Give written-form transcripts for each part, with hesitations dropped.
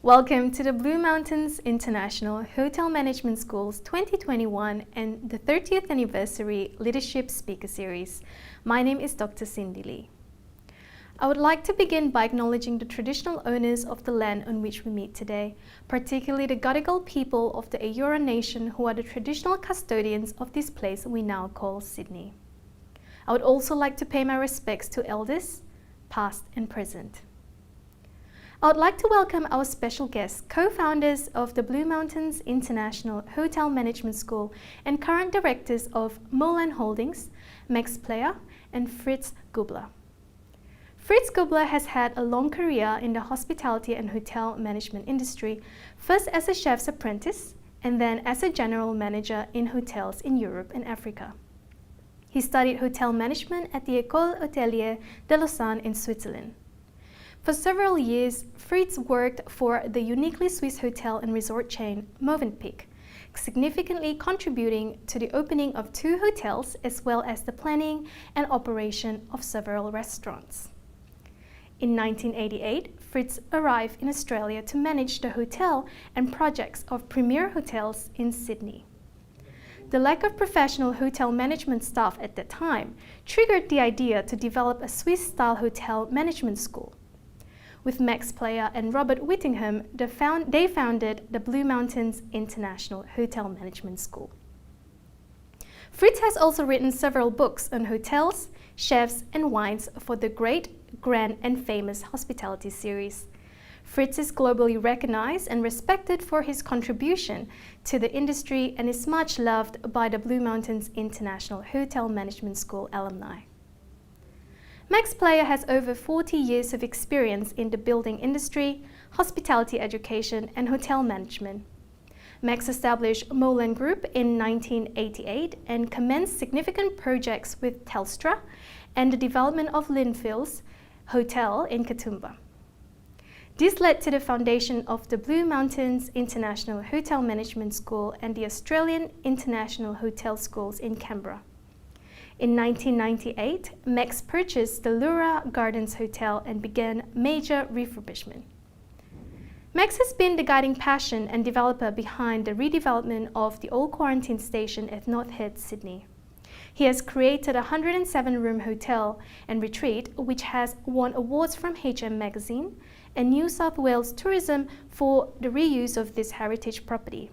Welcome to the Blue Mountains International Hotel Management School's 2021 and the 30th Anniversary Leadership Speaker Series. My name is Dr. Cindy Lee. I would like to begin by acknowledging the traditional owners of the land on which we meet today, particularly the Gadigal people of the Eora Nation who are the traditional custodians of this place we now call Sydney. I would also like to pay my respects to elders, past and present. I would like to welcome our special guests, co-founders of the Blue Mountains International Hotel Management School and current directors of Molan Holdings, Max Player and Fritz Gubler. Fritz Gubler has had a long career in the hospitality and hotel management industry, first as a chef's apprentice and then as a general manager in hotels in Europe and Africa. He studied hotel management at the École Hôtelière de Lausanne in Switzerland. For several years, Fritz worked for the uniquely Swiss hotel and resort chain Mövenpick, significantly contributing to the opening of 2 hotels as well as the planning and operation of several restaurants. In 1988, Fritz arrived in Australia to manage the hotel and projects of premier hotels in Sydney. The lack of professional hotel management staff at that time triggered the idea to develop a Swiss-style hotel management school. With Max Player and Robert Whittingham, they founded the Blue Mountains International Hotel Management School. Fritz has also written several books on hotels, chefs and wines for the Great, Grand and Famous Hospitality series. Fritz is globally recognized and respected for his contribution to the industry and is much loved by the Blue Mountains International Hotel Management School alumni. Max Player has over 40 years of experience in the building industry, hospitality education and hotel management. Max established Molan Group in 1988 and commenced significant projects with Telstra and the development of Linfield's Hotel in Katoomba. This led to the foundation of the Blue Mountains International Hotel Management School and the Australian International Hotel Schools in Canberra. In 1998, Max purchased the Lura Gardens Hotel and began major refurbishment. Max has been the guiding passion and developer behind the redevelopment of the old quarantine station at North Head, Sydney. He has created a 107-room hotel and retreat which has won awards from HM Magazine and New South Wales Tourism for the reuse of this heritage property.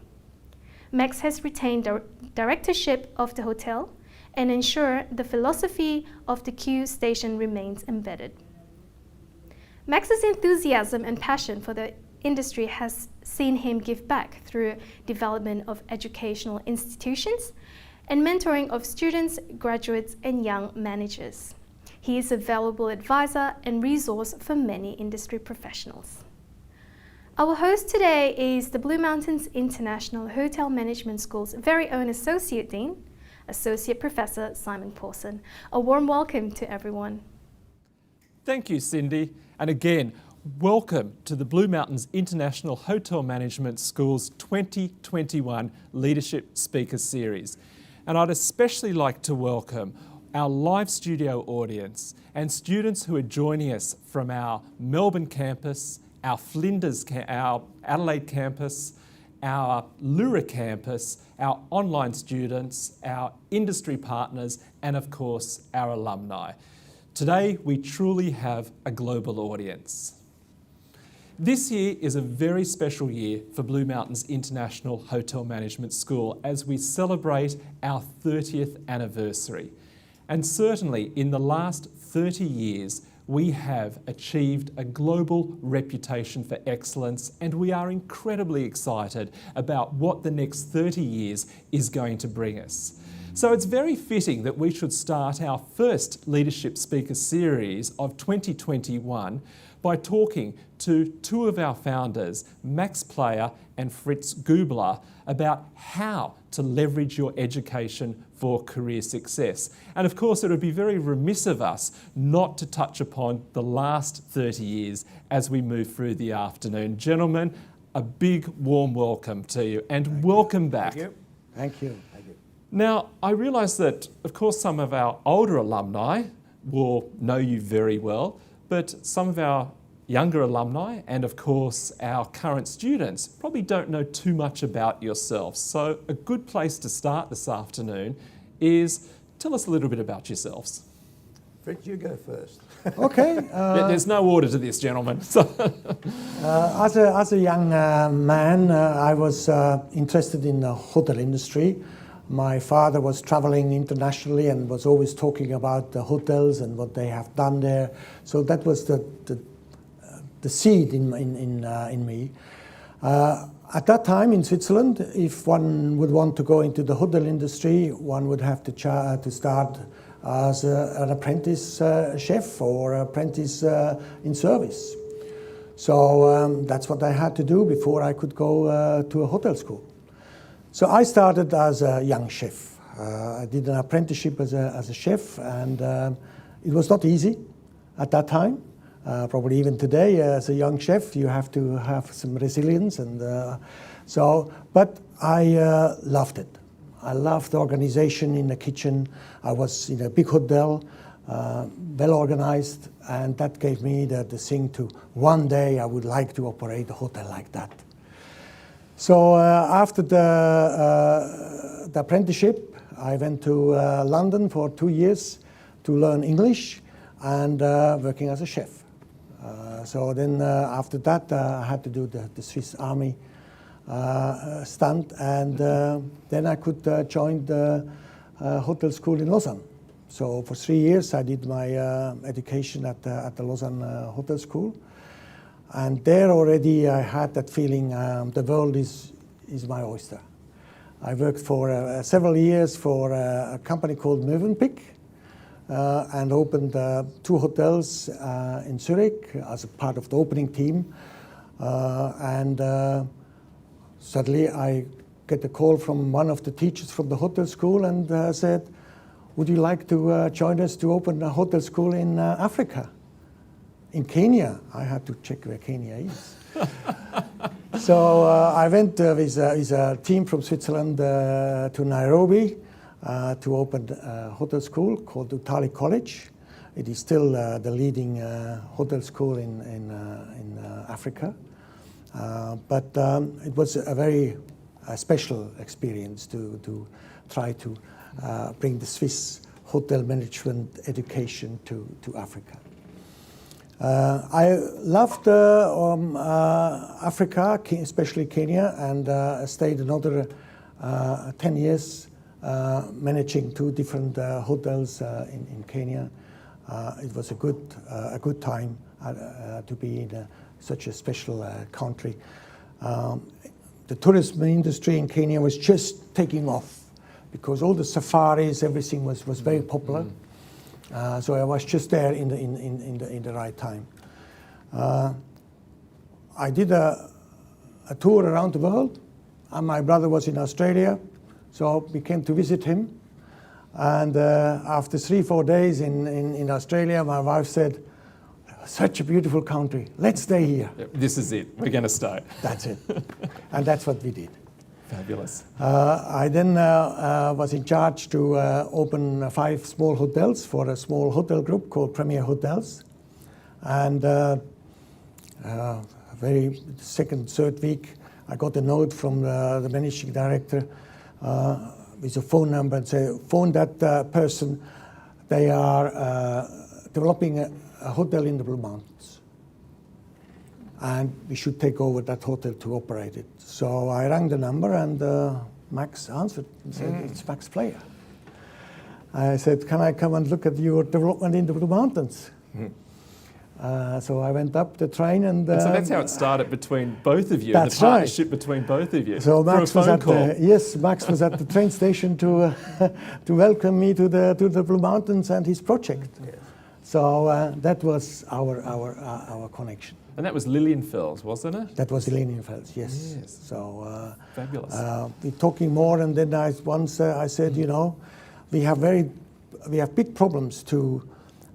Max has retained the directorship of the hotel and ensure the philosophy of the Q station remains embedded. Max's enthusiasm and passion for the industry has seen him give back through development of educational institutions and mentoring of students, graduates and young managers. He is a valuable advisor and resource for many industry professionals. Our host today is the Blue Mountains International Hotel Management School's very own Associate Dean, Associate Professor Simon Pawson. A warm welcome to everyone. Thank you, Cindy. And again, welcome to the Blue Mountains International Hotel Management School's 2021 Leadership Speaker Series. And I'd especially like to welcome our live studio audience and students who are joining us from our Melbourne campus, our Flinders, our Adelaide campus, our Lura campus, our online students, our industry partners, and of course, our alumni. Today, we truly have a global audience. This year is a very special year for Blue Mountains International Hotel Management School as we celebrate our 30th anniversary. And certainly in the last 30 years, we have achieved a global reputation for excellence and we are incredibly excited about what the next 30 years is going to bring us. So it's very fitting that we should start our first Leadership Speaker Series of 2021 by talking to 2 of our founders, Max Player and Fritz Gubler, about how to leverage your education for career success. And of course, it would be very remiss of us not to touch upon the last 30 years as we move through the afternoon. Gentlemen, a big warm welcome to you and welcome back. Thank you. Thank you. Thank you. Now, I realise that, of course, some of our older alumni will know you very well, but some of our younger alumni and of course our current students probably don't know too much about yourselves. So a good place to start this afternoon is tell us a little bit about yourselves. Fritz, you go first. Okay. There's no order to this, gentlemen. So As a young man, I was interested in the hotel industry. My father was traveling internationally and was always talking about the hotels and what they have done there. So that was the seed in me. At that time in Switzerland, if one would want to go into the hotel industry, one would have to start as an apprentice chef or apprentice in service. So that's what I had to do before I could go to a hotel school. So I started as a young chef. I did an apprenticeship as a chef, and it was not easy at that time. Probably even today, as a young chef, you have to have some resilience, and but I loved it. I loved the organization in the kitchen. I was in a big hotel, well organized, and that gave me the thing to one day I would like to operate a hotel like that. So after the apprenticeship, I went to London for 2 years to learn English and working as a chef. So then after that, I had to do the Swiss Army stunt, and then I could join the hotel school in Lausanne. So for 3 years, I did my education at the Lausanne Hotel School. And there already I had that feeling the world is my oyster. I worked for several years for a company called Mövenpick and opened 2 hotels in Zurich as a part of the opening team. Suddenly I get a call from one of the teachers from the hotel school and said, would you like to join us to open a hotel school in Africa? In Kenya. I had to check where Kenya is. So I went with a team from Switzerland to Nairobi to open a hotel school called Utali College. It is still the leading hotel school in Africa. But it was a very special experience to try to bring the Swiss hotel management education to Africa. I loved Africa, especially Kenya, and stayed another 10 years managing 2 different hotels in Kenya. It was a good time to be in such a special country. The tourism industry in Kenya was just taking off because all the safaris, everything was very popular. So I was just there in the right time. I did a tour around the world, and my brother was in Australia, so we came to visit him. And after 3-4 days in Australia, my wife said, "Such a beautiful country. Let's stay here." yep, this is it. We're going to stay. That's it, and that's what we did. Fabulous. I then was in charge to open 5 small hotels for a small hotel group called Premier Hotels. And very second, third week, I got a note from the managing director with a phone number and say, phone that person. They are developing a hotel in the Blue Mountains. And we should take over that hotel to operate it. So I rang the number, and Max answered and said, "It's Max Player." I said, "Can I come and look at your development in the Blue Mountains?" So I went up the train, and so that's how it started between both of you. That's the partnership between both of you. So Max was at Max was at the train station to welcome me to the Blue Mountains and his project. Yes. So that was our connection. And that was Lilienfels, wasn't it? That was Lilienfels, yes. Yes. So fabulous. We're talking more, and then I said, you know, we have big problems to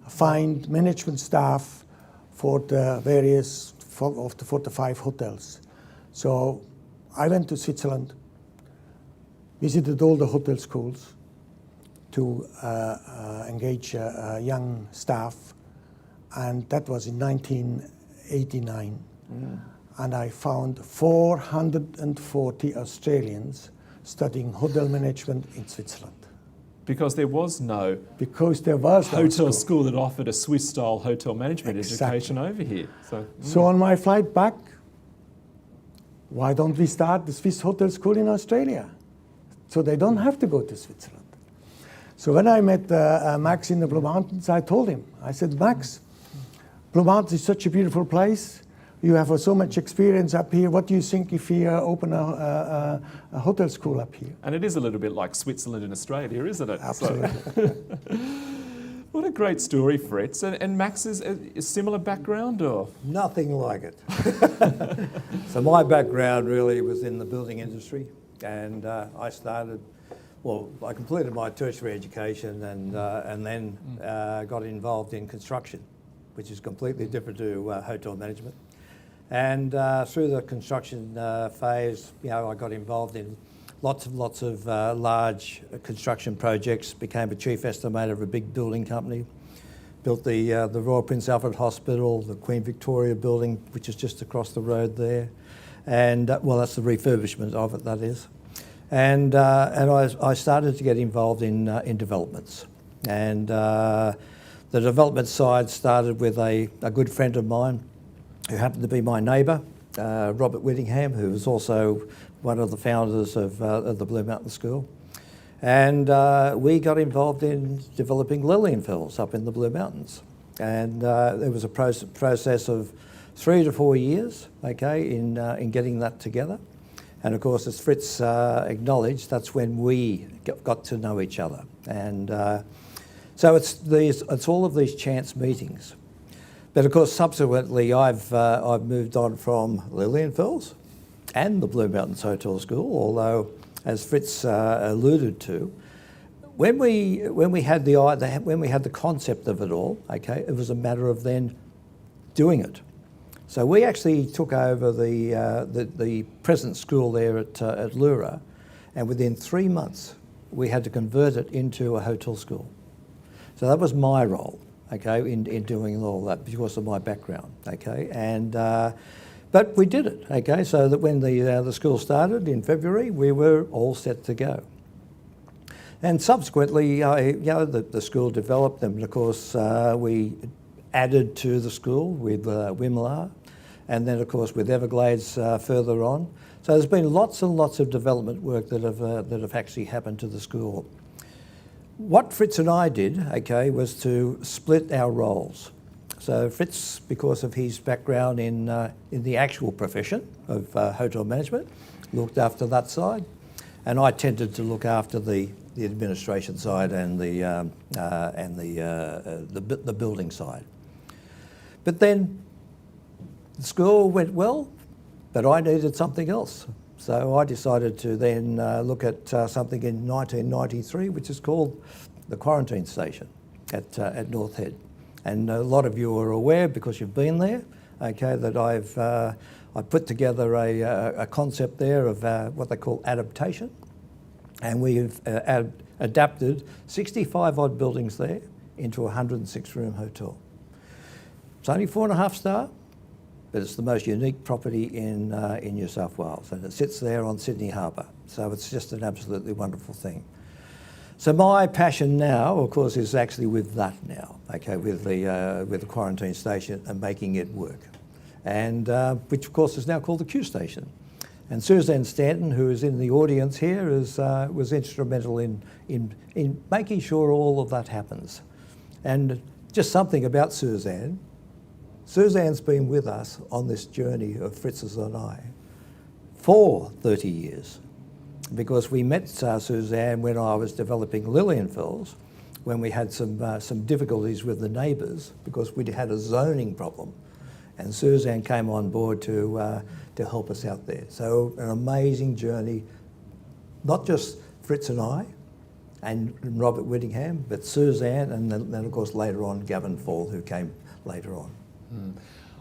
find management staff for the various of the 45 hotels. So I went to Switzerland, visited all the hotel schools to engage young staff, and that was in 1986. 1989. And I found 440 Australians studying hotel management in Switzerland. Because there was no Because there was no hotel school that offered a Swiss-style hotel management Exactly. education over here. So on my flight back, why don't we start the Swiss hotel school in Australia? So they don't have to go to Switzerland. So when I met Max in the Blue Mountains, I told him, I said, Max, Blue Mountains is such a beautiful place. You have so much experience up here. What do you think if we open a hotel school up here? And it is a little bit like Switzerland in Australia, isn't it? Absolutely. What a great story, Fritz. And Max's a similar background, or? Nothing like it. So my background really was in the building industry, and I completed my tertiary education and then got involved in construction, which is completely different to hotel management. And through the construction phase, I got involved in lots of large construction projects, became a chief estimator of a big building company, built the Royal Prince Alfred Hospital, the Queen Victoria building, which is just across the road there. And, that's the refurbishment of it, that is. And I started to get involved in developments. And the development side started with a good friend of mine who happened to be my neighbour, Robert Whittingham, who was also one of the founders of the Blue Mountain School. And we got involved in developing Lilienfels up in the Blue Mountains. And there was a process of 3 to 4 years, in getting that together. And of course, as Fritz acknowledged, that's when we got to know each other. And so it's all of these chance meetings. But of course, subsequently, I've moved on from Lilienfels and the Blue Mountains Hotel School, although, as Fritz alluded to, when we had the concept of it all, it was a matter of then doing it. So we actually took over the present school there at Lura, and within 3 months, we had to convert it into a hotel school. So that was my role, in doing all that because of my background, and but we did it, so that when the school started in February, we were all set to go. And subsequently, the school developed, and of course we added to the school with Wimmera, and then of course with Everglades further on. So there's been lots and lots of development work that have actually happened to the school. What Fritz and I did, was to split our roles. So Fritz, because of his background in the actual profession of hotel management, looked after that side, and I tended to look after the administration side and the building side. But then the school went well, but I needed something else. So I decided to then look at something in 1993, which is called the quarantine station at North Head. And a lot of you are aware, because you've been there, that I put together a concept there of what they call adaptation. And we've adapted 65 odd buildings there into a 106-room hotel. It's only 4.5 star, but it's the most unique property in New South Wales, and it sits there on Sydney Harbour. So it's just an absolutely wonderful thing. So my passion now, of course, is actually with that now, with the quarantine station and making it work, and which of course is now called the Q Station. And Suzanne Stanton, who is in the audience here, was instrumental in making sure all of that happens. And just something about Suzanne. Suzanne's been with us on this journey of Fritz's and I for 30 years, because we met Suzanne when I was developing Lilienfels, when we had some difficulties with the neighbours because we had a zoning problem, and Suzanne came on board to help us out there. So an amazing journey, not just Fritz and I and Robert Whittingham, but Suzanne, and then of course later on Gavin Fall, who came later on.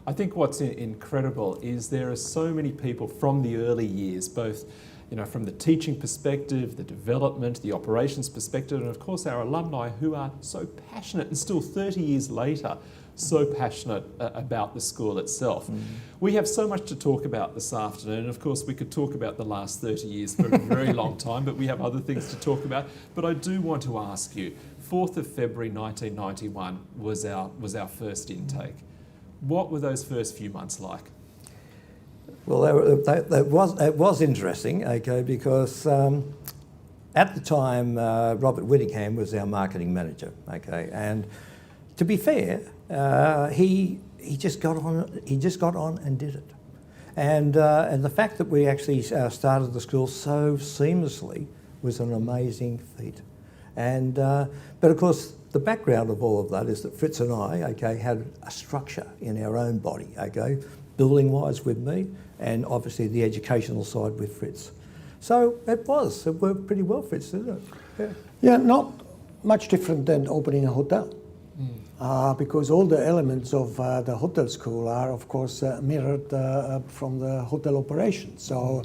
I think what's incredible is there are so many people from the early years, both from the teaching perspective, the development, the operations perspective, and of course our alumni who are so passionate and still 30 years later so passionate about the school itself. We have so much to talk about this afternoon. Of course, we could talk about the last 30 years for a very long time, but we have other things to talk about. But I do want to ask you, 4th of February 1991 was our first intake. What were those first few months like? Well, it was interesting, okay, because at the time, Robert Whittingham was our marketing manager, okay, and to be fair, he just got on and did it, and the fact that we actually started the school so seamlessly was an amazing feat, and but of course the background of all of that is that Fritz and I, okay, had a structure in our own body, okay, building wise with me, and obviously the educational side with Fritz. So it worked pretty well, Fritz, didn't it? Yeah. Yeah, not much different than opening a hotel. Because all the elements of the hotel school are, of course, mirrored from the hotel operation. So,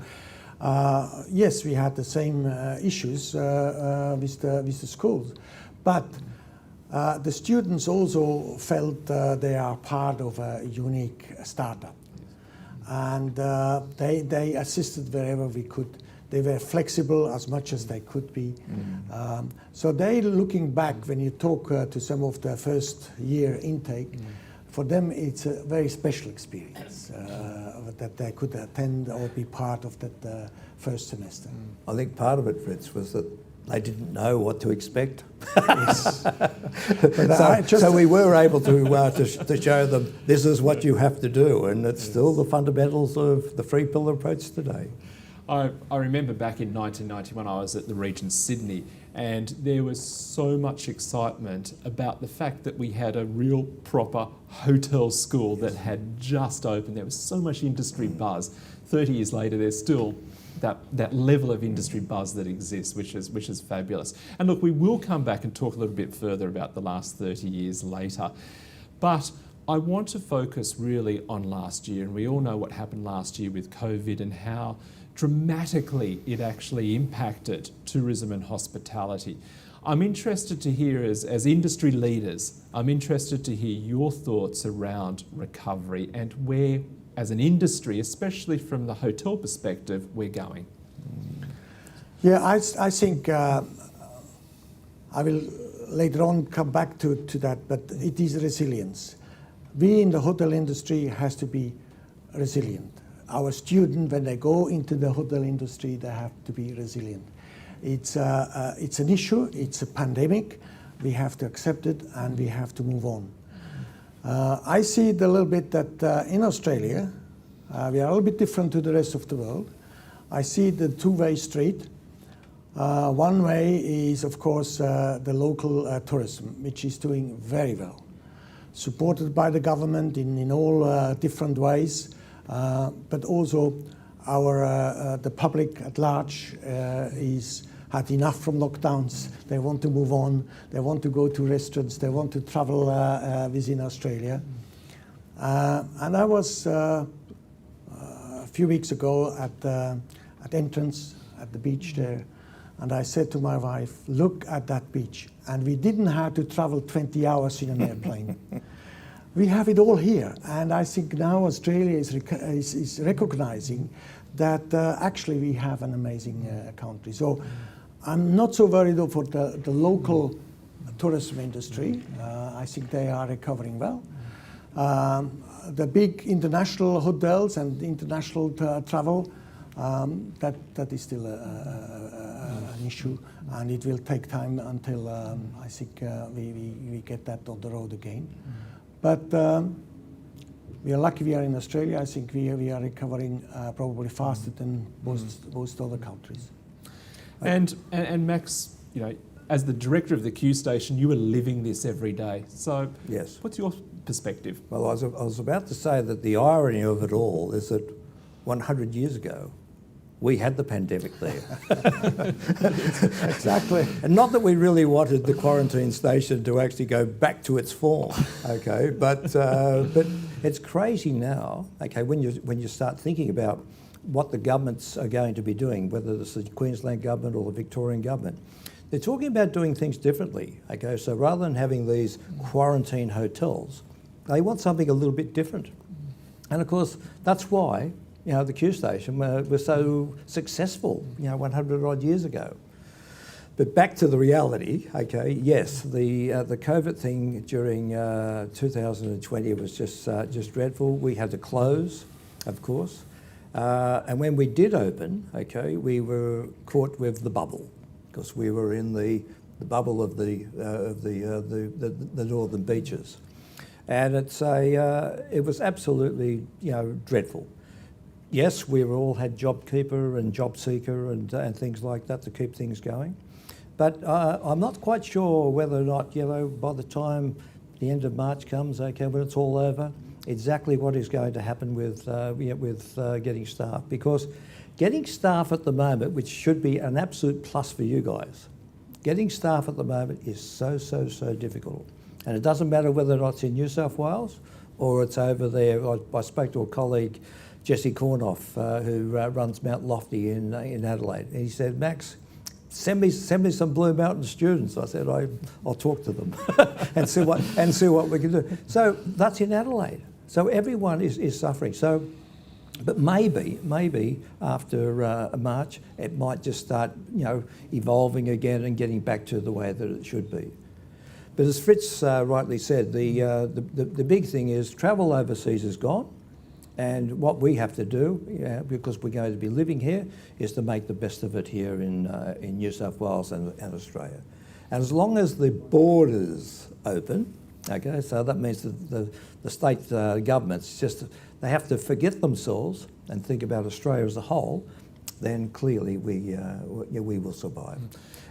yes, we had the same issues with the schools, but the students also felt they are part of a unique startup, and they assisted wherever we could. They were flexible as much as they could be. So they, looking back, when you talk to some of the first year intake, for them it's a very special experience that they could attend or be part of that first semester. I think part of it, Fritz, was that they didn't know what to expect. Yes. So we were able to show them this is what you have to do, and it's still the fundamentals of the three pillar approach today. I remember back in 1991 I was at the Regent Sydney, and there was so much excitement about the fact that we had a real proper hotel school that had just opened. There was so much industry buzz. 30 years later there's still that level of industry buzz that exists, which is fabulous. And look, we will come back and talk a little bit further about the last 30 years later. But I want to focus really on last year, and we all know what happened last year with COVID and how dramatically it actually impacted tourism and hospitality. I'm interested to hear, as industry leaders, I'm interested to hear your thoughts around recovery and where, as an industry, especially from the hotel perspective, we're going. Yeah, I think I will later on come back to that, but it is resilience. We in the hotel industry has to be resilient. Our students, when they go into the hotel industry, they have to be resilient. It's an issue, it's a pandemic, we have to accept it and we have to move on. I see it a little bit that in Australia, we are a little bit different to the rest of the world. I see the two-way street. One way is, of course, the local tourism, which is doing very well, supported by the government in all different ways. But also the public at large had enough from lockdowns. They want to move on. They want to go to restaurants. They want to travel within Australia. And I was a few weeks ago at entrance at the beach there, and I said to my wife, "Look at that beach." And we didn't have to travel 20 hours in an airplane. We have it all here, and I think now Australia is recognizing that actually we have an amazing country. So I'm not so worried for the local tourism industry. I think they are recovering well. The big international hotels and international travel, that is still an issue, and it will take time until I think we get that on the road again. But we are lucky we are in Australia. I think we are recovering probably faster than most other countries. And Max, you know, as the director of the Q station, you were living this every day. So yes. What's your perspective? Well, I was about to say that the irony of it all is that 100 years ago, we had the pandemic there. Exactly. And not that we really wanted the quarantine station to actually go back to its form, okay? But it's crazy now, okay, when you start thinking about what the governments are going to be doing, whether it's the Queensland government or the Victorian government. They're talking about doing things differently, okay? So rather than having these quarantine hotels, They want something a little bit different. And of course, that's why, the Q station was so successful, 100 odd years ago. But back to the reality, okay, yes, the COVID thing during 2020 was just dreadful. We had to close, of course. And when we did open, okay, we were caught with the bubble, because we were in the bubble of the northern beaches. And it was absolutely, dreadful. Yes, we all had JobKeeper and JobSeeker and things like that to keep things going. But I'm not quite sure whether or not, by the time the end of March comes, okay, when it's all over, exactly what is going to happen with getting staff. Because getting staff at the moment, which should be an absolute plus for you guys, getting staff at the moment is so difficult. And it doesn't matter whether or not it's in New South Wales or it's over there. I spoke to a colleague, Jesse Cornoff, who runs Mount Lofty in Adelaide, and he said, Max, send me some Blue Mountain students. I said, I'll talk to them and see what we can do. So that's in Adelaide. So everyone is suffering. So, but maybe after March, it might just start, evolving again and getting back to the way that it should be. But as Fritz rightly said, the big thing is travel overseas is gone. And what we have to do, because we're going to be living here, is to make the best of it here in New South Wales and Australia. And as long as the borders open, okay, so that means that the state governments they have to forget themselves and think about Australia as a whole, then clearly we will survive.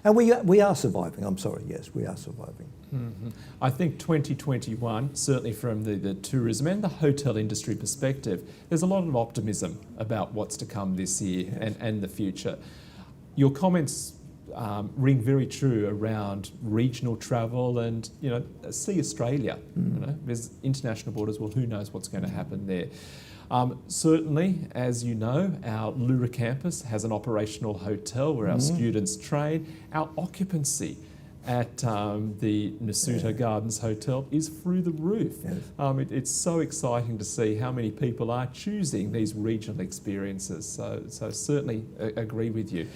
And we are surviving, I'm sorry, yes, we are surviving. Mm-hmm. I think 2021, certainly from the tourism and the hotel industry perspective, there's a lot of optimism about what's to come this year, yes, and the future. Your comments ring very true around regional travel and, see Australia. There's international borders, well, who knows what's going to happen there. Certainly, as you know, our Lura campus has an operational hotel where our students train. Our occupancy at the Nasuto Gardens Hotel is through the roof. Yes. It's so exciting to see how many people are choosing these regional experiences. So certainly agree with you.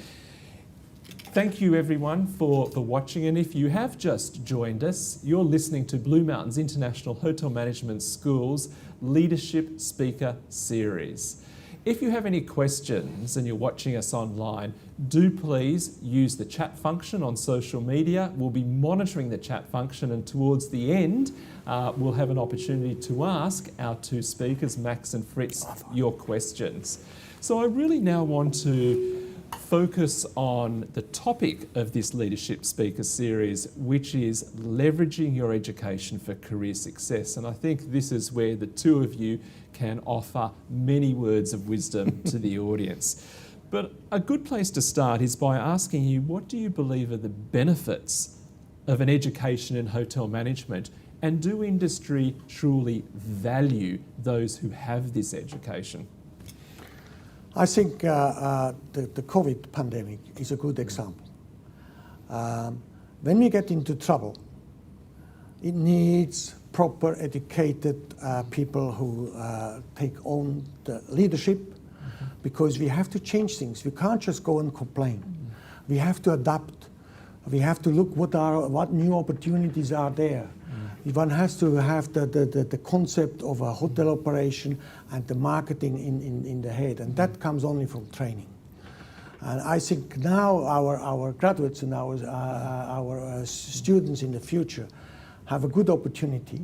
Thank you everyone for watching, and if you have just joined us, you're listening to Blue Mountains International Hotel Management School's Leadership Speaker Series. If you have any questions and you're watching us online, do please use the chat function on social media. We'll be monitoring the chat function, and towards the end, we'll have an opportunity to ask our two speakers, Max and Fritz, your questions. So I really now want to focus on the topic of this Leadership Speaker Series, which is leveraging your education for career success. And I think this is where the two of you can offer many words of wisdom to the audience. But a good place to start is by asking you, what do you believe are the benefits of an education in hotel management, and do industry truly value those who have this education? I think the COVID pandemic is a good example. When we get into trouble, it needs proper educated people who take on the leadership, because we have to change things. We can't just go and complain. We have to adapt. We have to look what new opportunities are there. One has to have the concept of a hotel operation and the marketing in the head, and that comes only from training. And I think now our graduates and our students in the future have a good opportunity,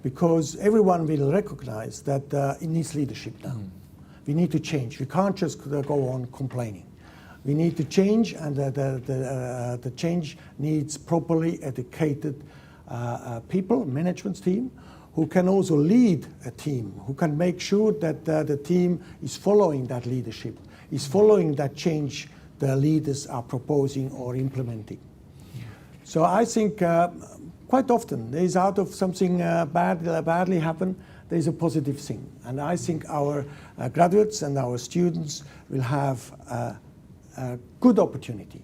because everyone will recognize that it needs leadership now. We need to change. We can't just go on complaining. We need to change, and the change needs properly educated people, management team, who can also lead a team, who can make sure that the team is following that leadership, is following that change the leaders are proposing or implementing. So I think quite often there is, out of something badly happen, there is a positive thing. And I think our graduates and our students will have a good opportunity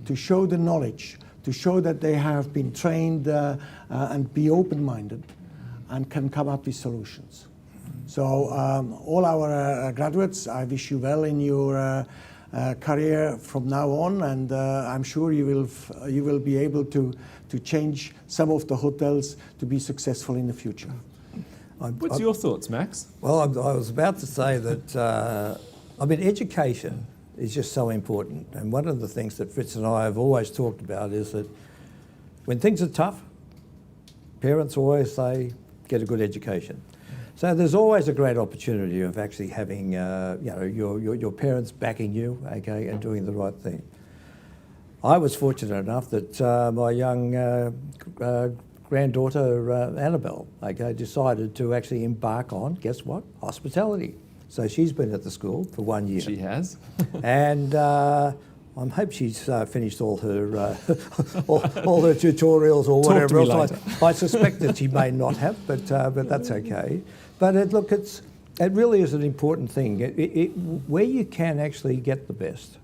to show the knowledge, to show that they have been trained and be open-minded, and can come up with solutions. So all our graduates, I wish you well in your career from now on, and I'm sure you will be able to change some of the hotels to be successful in the future. What's your thoughts, Max? Well, I was about to say that, education is just so important. And one of the things that Fritz and I have always talked about is that when things are tough, parents always say, get a good education. So there's always a great opportunity of actually having, your parents backing you, okay, and doing the right thing. I was fortunate enough that my young granddaughter, Annabelle, okay, decided to actually embark on, guess what, hospitality. So she's been at the school for 1 year. She has. And I hope she's finished all her all her tutorials or Talk to whatever me else. later. I suspect that she may not have, but that's okay. But it really is an important thing. Where you can actually get the best,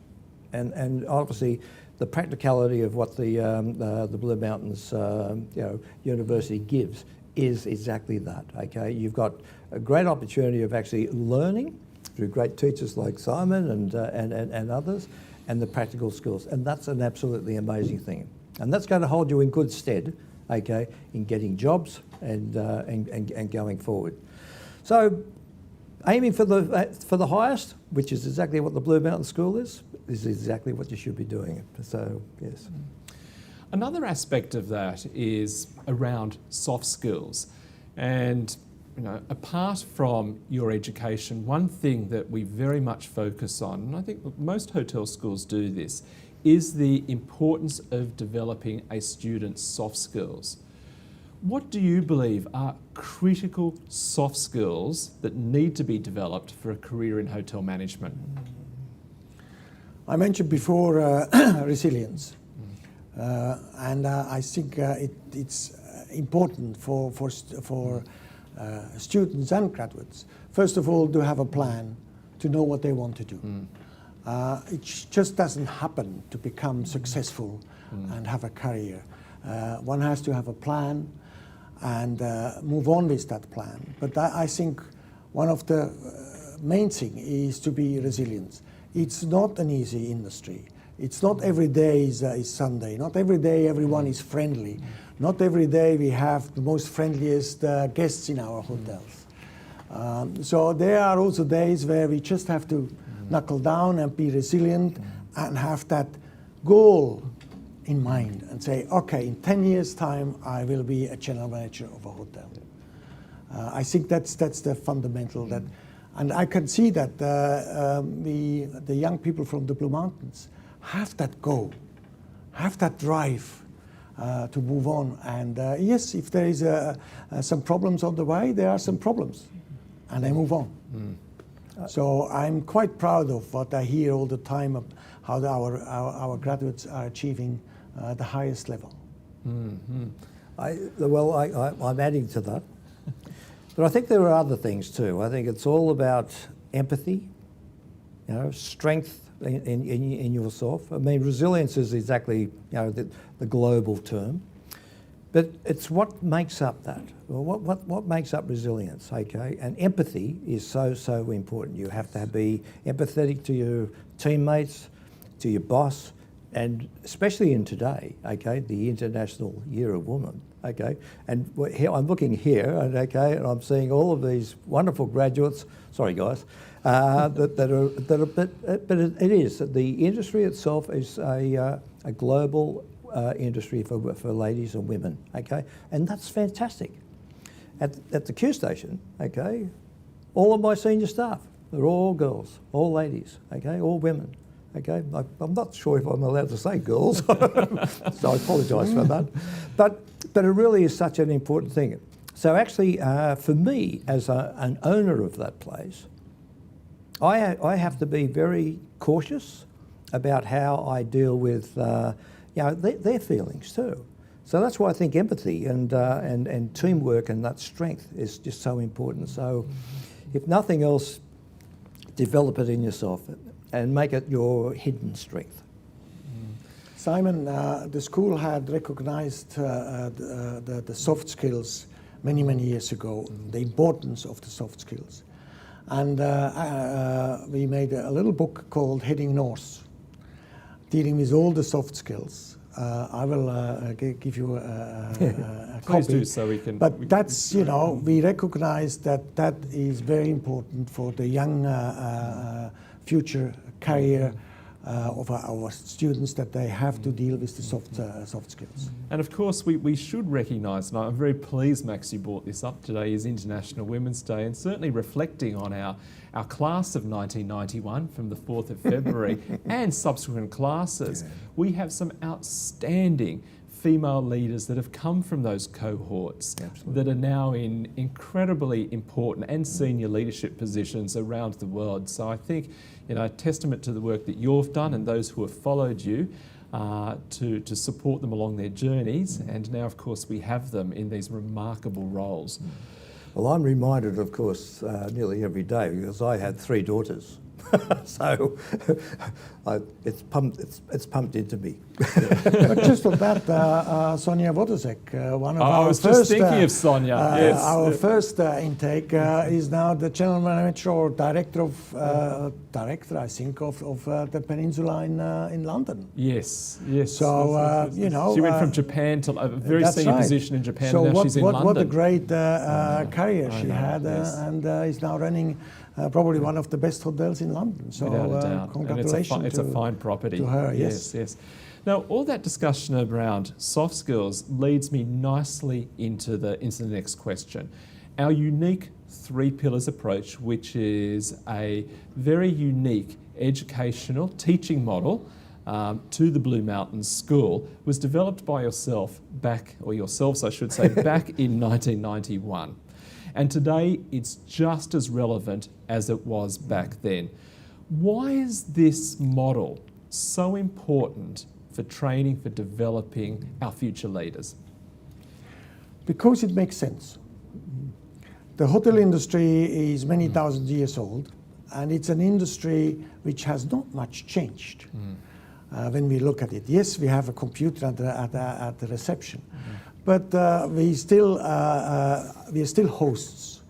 and obviously the practicality of what the Blue Mountains University gives is exactly that. Okay, you've got a great opportunity of actually learning through great teachers like Simon and others, and the practical skills, and that's an absolutely amazing thing, and that's going to hold you in good stead, okay, in getting jobs and going forward. So, aiming for the highest, which is exactly what the Blue Mountain School is exactly what you should be doing. So, yes. Another aspect of that is around soft skills, and apart from your education, one thing that we very much focus on, and I think most hotel schools do this, is the importance of developing a student's soft skills. What do you believe are critical soft skills that need to be developed for a career in hotel management? I mentioned before resilience, and I think it's important for students and graduates. First of all, to have a plan, to know what they want to do. It just doesn't happen to become successful and have a career. One has to have a plan and move on with that plan. But I think one of the main thing is to be resilient. It's not an easy industry. It's not every day is Sunday. Not every day everyone is friendly. Not every day we have the most friendliest guests in our hotels. So there are also days where we just have to knuckle down and be resilient and have that goal in mind and say, okay, in 10 years' time, I will be a general manager of a hotel. I think that's the fundamental that, and I can see that the young people from the Blue Mountains have that goal, have that drive to move on. And yes, if there is some problems on the way, there are some problems, and they move on. So I'm quite proud of what I hear all the time of how our graduates are achieving the highest level. I'm adding to that. But I think there are other things too. I think it's all about empathy, strength in yourself. I mean, resilience is exactly the global term, but it's what makes up that. Well, what makes up resilience? Okay, and empathy is so important. You have to be empathetic to your teammates, to your boss, and especially in today, okay, the International Year of Women, okay, and here, I'm looking here, and okay, and I'm seeing all of these wonderful graduates. Sorry, guys, but it is the industry itself is a global industry for ladies and women, okay, and that's fantastic. At the Q station, okay, all of my senior staff, they're all girls, all ladies, okay, all women. Okay, I'm not sure if I'm allowed to say girls, so I apologise for that. But it really is such an important thing. So actually, for me, as an owner of that place, I have to be very cautious about how I deal with their feelings too. So that's why I think empathy and teamwork and that strength is just so important. So if nothing else, develop it in yourself and make it your hidden strength. Simon, the school had recognized the soft skills many, many years ago, the importance of the soft skills. And we made a little book called Heading North, dealing with all the soft skills. I will give you a Please copy. do, so we can. But that's, you know, we recognize that that is very important for the young future career of our students, that they have to deal with the soft skills. And of course, we should recognise, and I'm very pleased, Max, you brought this up. Today is International Women's Day, and certainly reflecting on our class of 1991 from the 4th of February and subsequent classes, we have some outstanding female leaders that have come from those cohorts that are now in incredibly important and senior leadership positions around the world. So I think, you know, a testament to the work that you've done and those who have followed you to support them along their journeys. And now, of course, we have them in these remarkable roles. Well, I'm reminded, of course, nearly every day, because I had 3 daughters. So it's pumped into me. But just on that, Sonia Wodosek, one of our I was first, just thinking of Sonia. Yes. Our first intake is now the general manager or director, I think, of the peninsula in London. Yes, yes. So, you know, she went from Japan to a very senior position in Japan, so and now she's in London. What a great career she had, yes. and is now running probably one of the best hotels in London. So Without a doubt. congratulations And it's a fine property. to her. Yes, yes. Now, all that discussion around soft skills leads me nicely into the next question. Our unique 3 pillars approach, which is a very unique educational teaching model to the Blue Mountains School, was developed by yourselves, back in 1991. And today it's just as relevant as it was back then. Why is this model so important for training, for developing our future leaders? Because it makes sense. The hotel industry is many thousand years old, and it's an industry which has not much changed when we look at it. Yes, we have a computer at the reception, but we are still hosts.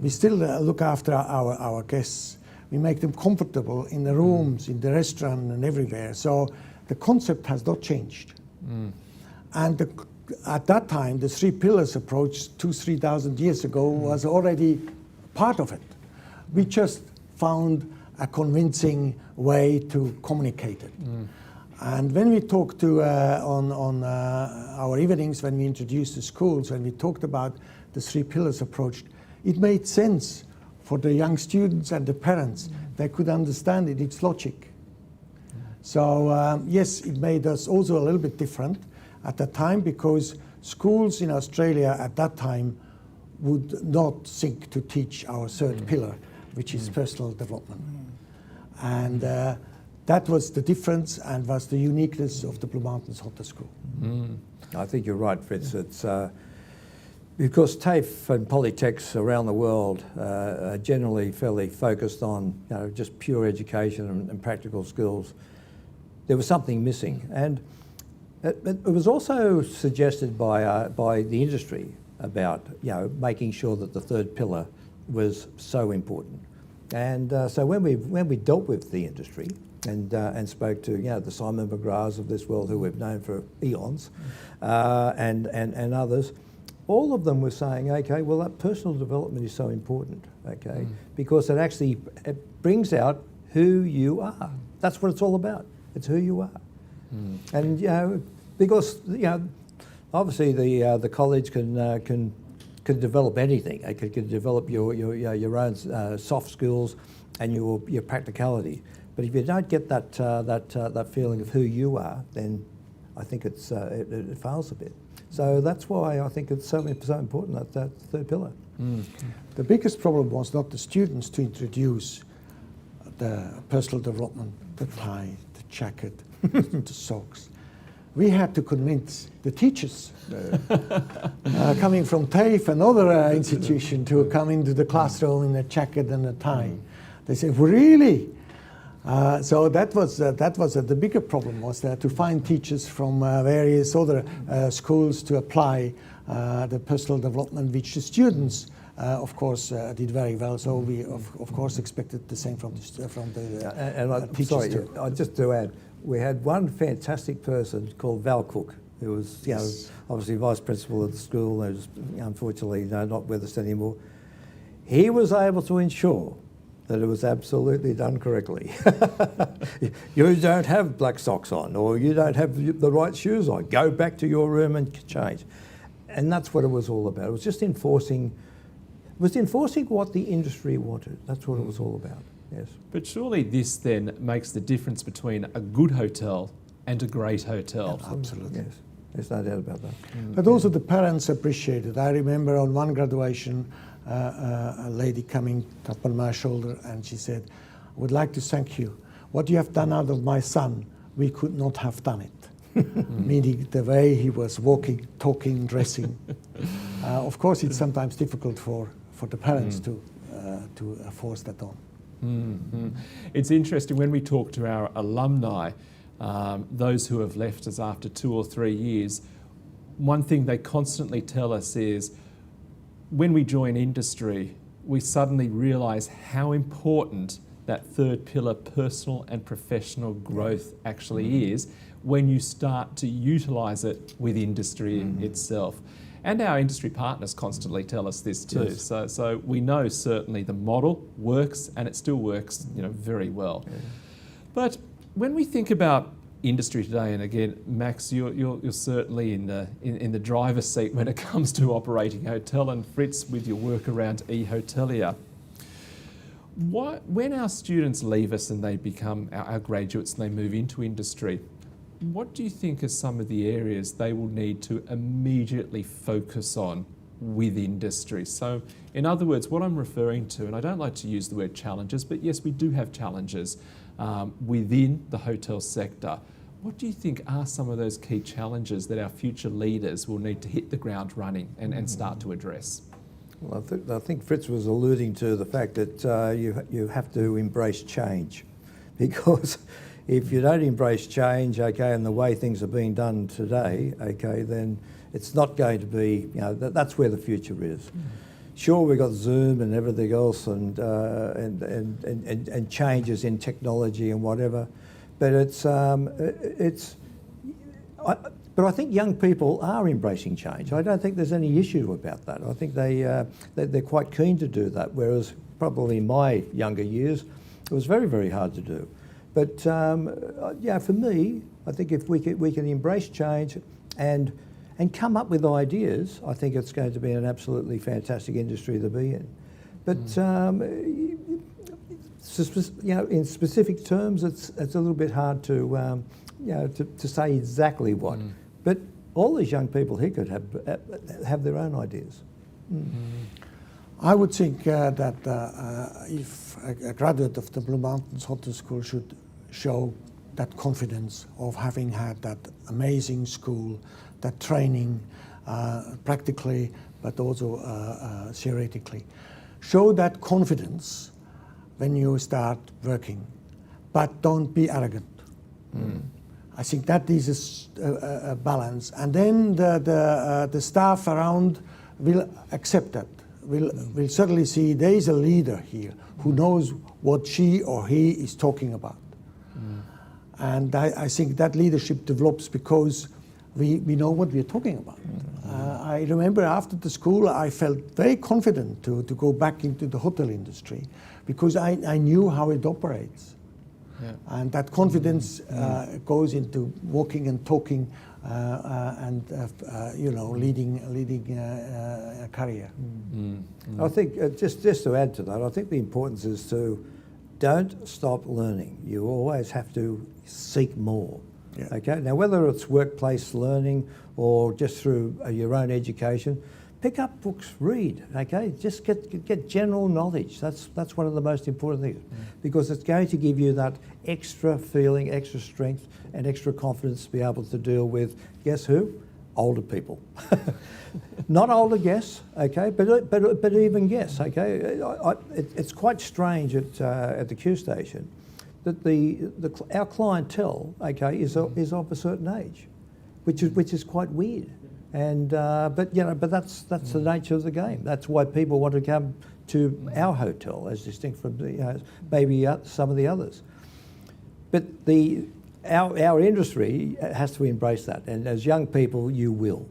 We still look after our guests. We make them comfortable in the rooms, in the restaurant, and everywhere. So the concept has not changed. And at that time, the 3 pillars approach 2,000-3,000 years ago was already part of it. We just found a convincing way to communicate it. And when we talked to on our evenings, when we introduced the schools, when we talked about the 3 pillars approach, it made sense for the young students and the parents. They could understand it, it's logic. So yes, it made us also a little bit different at that time, because schools in Australia at that time would not think to teach our 3rd pillar, which is personal development. And that was the difference and was the uniqueness of the Blue Mountains Hotel School. I think you're right, Fritz. It's because TAFE and polytechs around the world are generally fairly focused on, you know, just pure education and practical skills. There was something missing, and it was also suggested by the industry about, you know, making sure that the 3rd pillar was so important. And so when we dealt with the industry and spoke to, you know, the Simon McGraths of this world, who we've known for eons, and others, all of them were saying, okay, well, that personal development is so important, okay, because it brings out who you are. That's what it's all about. It's who you are. And, you know, because, you know, obviously the college can develop anything. It can develop your own soft skills and your practicality. But if you don't get that feeling of who you are, then I think it fails a bit. So that's why I think it's so important, that 3rd pillar. The biggest problem was not the students to introduce the personal development, the tie, the jacket, the socks. We had to convince the teachers coming from TAFE and other institutions to come into the classroom in a jacket and a tie. They said, really? So that was the bigger problem, was to find teachers from various other schools to apply the personal development, which the students, of course, did very well. So we, of course, expected the same from the teachers sorry, too. just to add, we had one fantastic person called Val Cook, who was, obviously vice principal of the school, who's unfortunately not with us anymore. He was able to ensure that it was absolutely done correctly. You don't have black socks on, or you don't have the right shoes on. Go back to your room and change. And that's what it was all about. It was just enforcing what the industry wanted. That's what it was all about, yes. But surely this then makes the difference between a good hotel and a great hotel. Absolutely. Yes, there's no doubt about that. But also the parents appreciate it. I remember on one graduation, a lady coming up on my shoulder and she said, "I would like to thank you. What you have done out of my son, we could not have done it." Meaning the way he was walking, talking, dressing. Of course, it's sometimes difficult for the parents to force that on. It's interesting when we talk to our alumni, those who have left us after 2 or 3 years, one thing they constantly tell us is, when we join industry, we suddenly realise how important that third pillar, personal and professional growth, actually is when you start to utilise it with industry itself. And our industry partners constantly tell us this too. Yes. So we know certainly the model works, and it still works, very well. Yeah. But when we think about industry today, and again, Max, you're certainly in the driver's seat when it comes to operating a hotel, and Fritz with your work around eHotelier. When our students leave us and they become our graduates and they move into industry, what do you think are some of the areas they will need to immediately focus on with industry? So, in other words, what I'm referring to, and I don't like to use the word challenges, but yes, we do have challenges within the hotel sector. What do you think are some of those key challenges that our future leaders will need to hit the ground running and start to address? Well, I think Fritz was alluding to the fact that you have to embrace change, because if you don't embrace change, and the way things are being done today, then it's not going to be, that's where the future is. Sure, we've got Zoom and everything else, and changes in technology and whatever, but but I think young people are embracing change. I don't think there's any issue about that. I think they're quite keen to do that, whereas probably in my younger years, it was very, very hard to do. But for me, I think if we can embrace change and come up with ideas, I think it's going to be an absolutely fantastic industry to be in. But in specific terms, it's a little bit hard to say exactly what. But all these young people here could have their own ideas. I would think that if a graduate of the Blue Mountains Hotel School should show that confidence of having had that amazing school, that training practically, but also theoretically. Show that confidence when you start working, but don't be arrogant. I think that is a balance. And then the staff around will accept that. We'll certainly see there is a leader here who knows what she or he is talking about. And I think that leadership develops because we know what we're talking about. I remember after the school I felt very confident to go back into the hotel industry because I knew how it operates. Yeah. And that confidence goes into walking and talking and leading a career. I think just to add to that, I think the importance is to don't stop learning. You always have to seek more. Yeah. Okay. Now, whether it's workplace learning or just through your own education, pick up books, read. Okay, just get general knowledge. That's one of the most important things, because it's going to give you that extra feeling, extra strength, and extra confidence to be able to deal with, guess who? Older people. Not older guests, okay, but even guests, okay. It's quite strange at the Q station that our clientele, okay, is of a certain age, which is quite weird. And but that's the nature of the game. That's why people want to come to our hotel, as distinct from maybe some of the others. But our industry has to embrace that, and as young people, you'll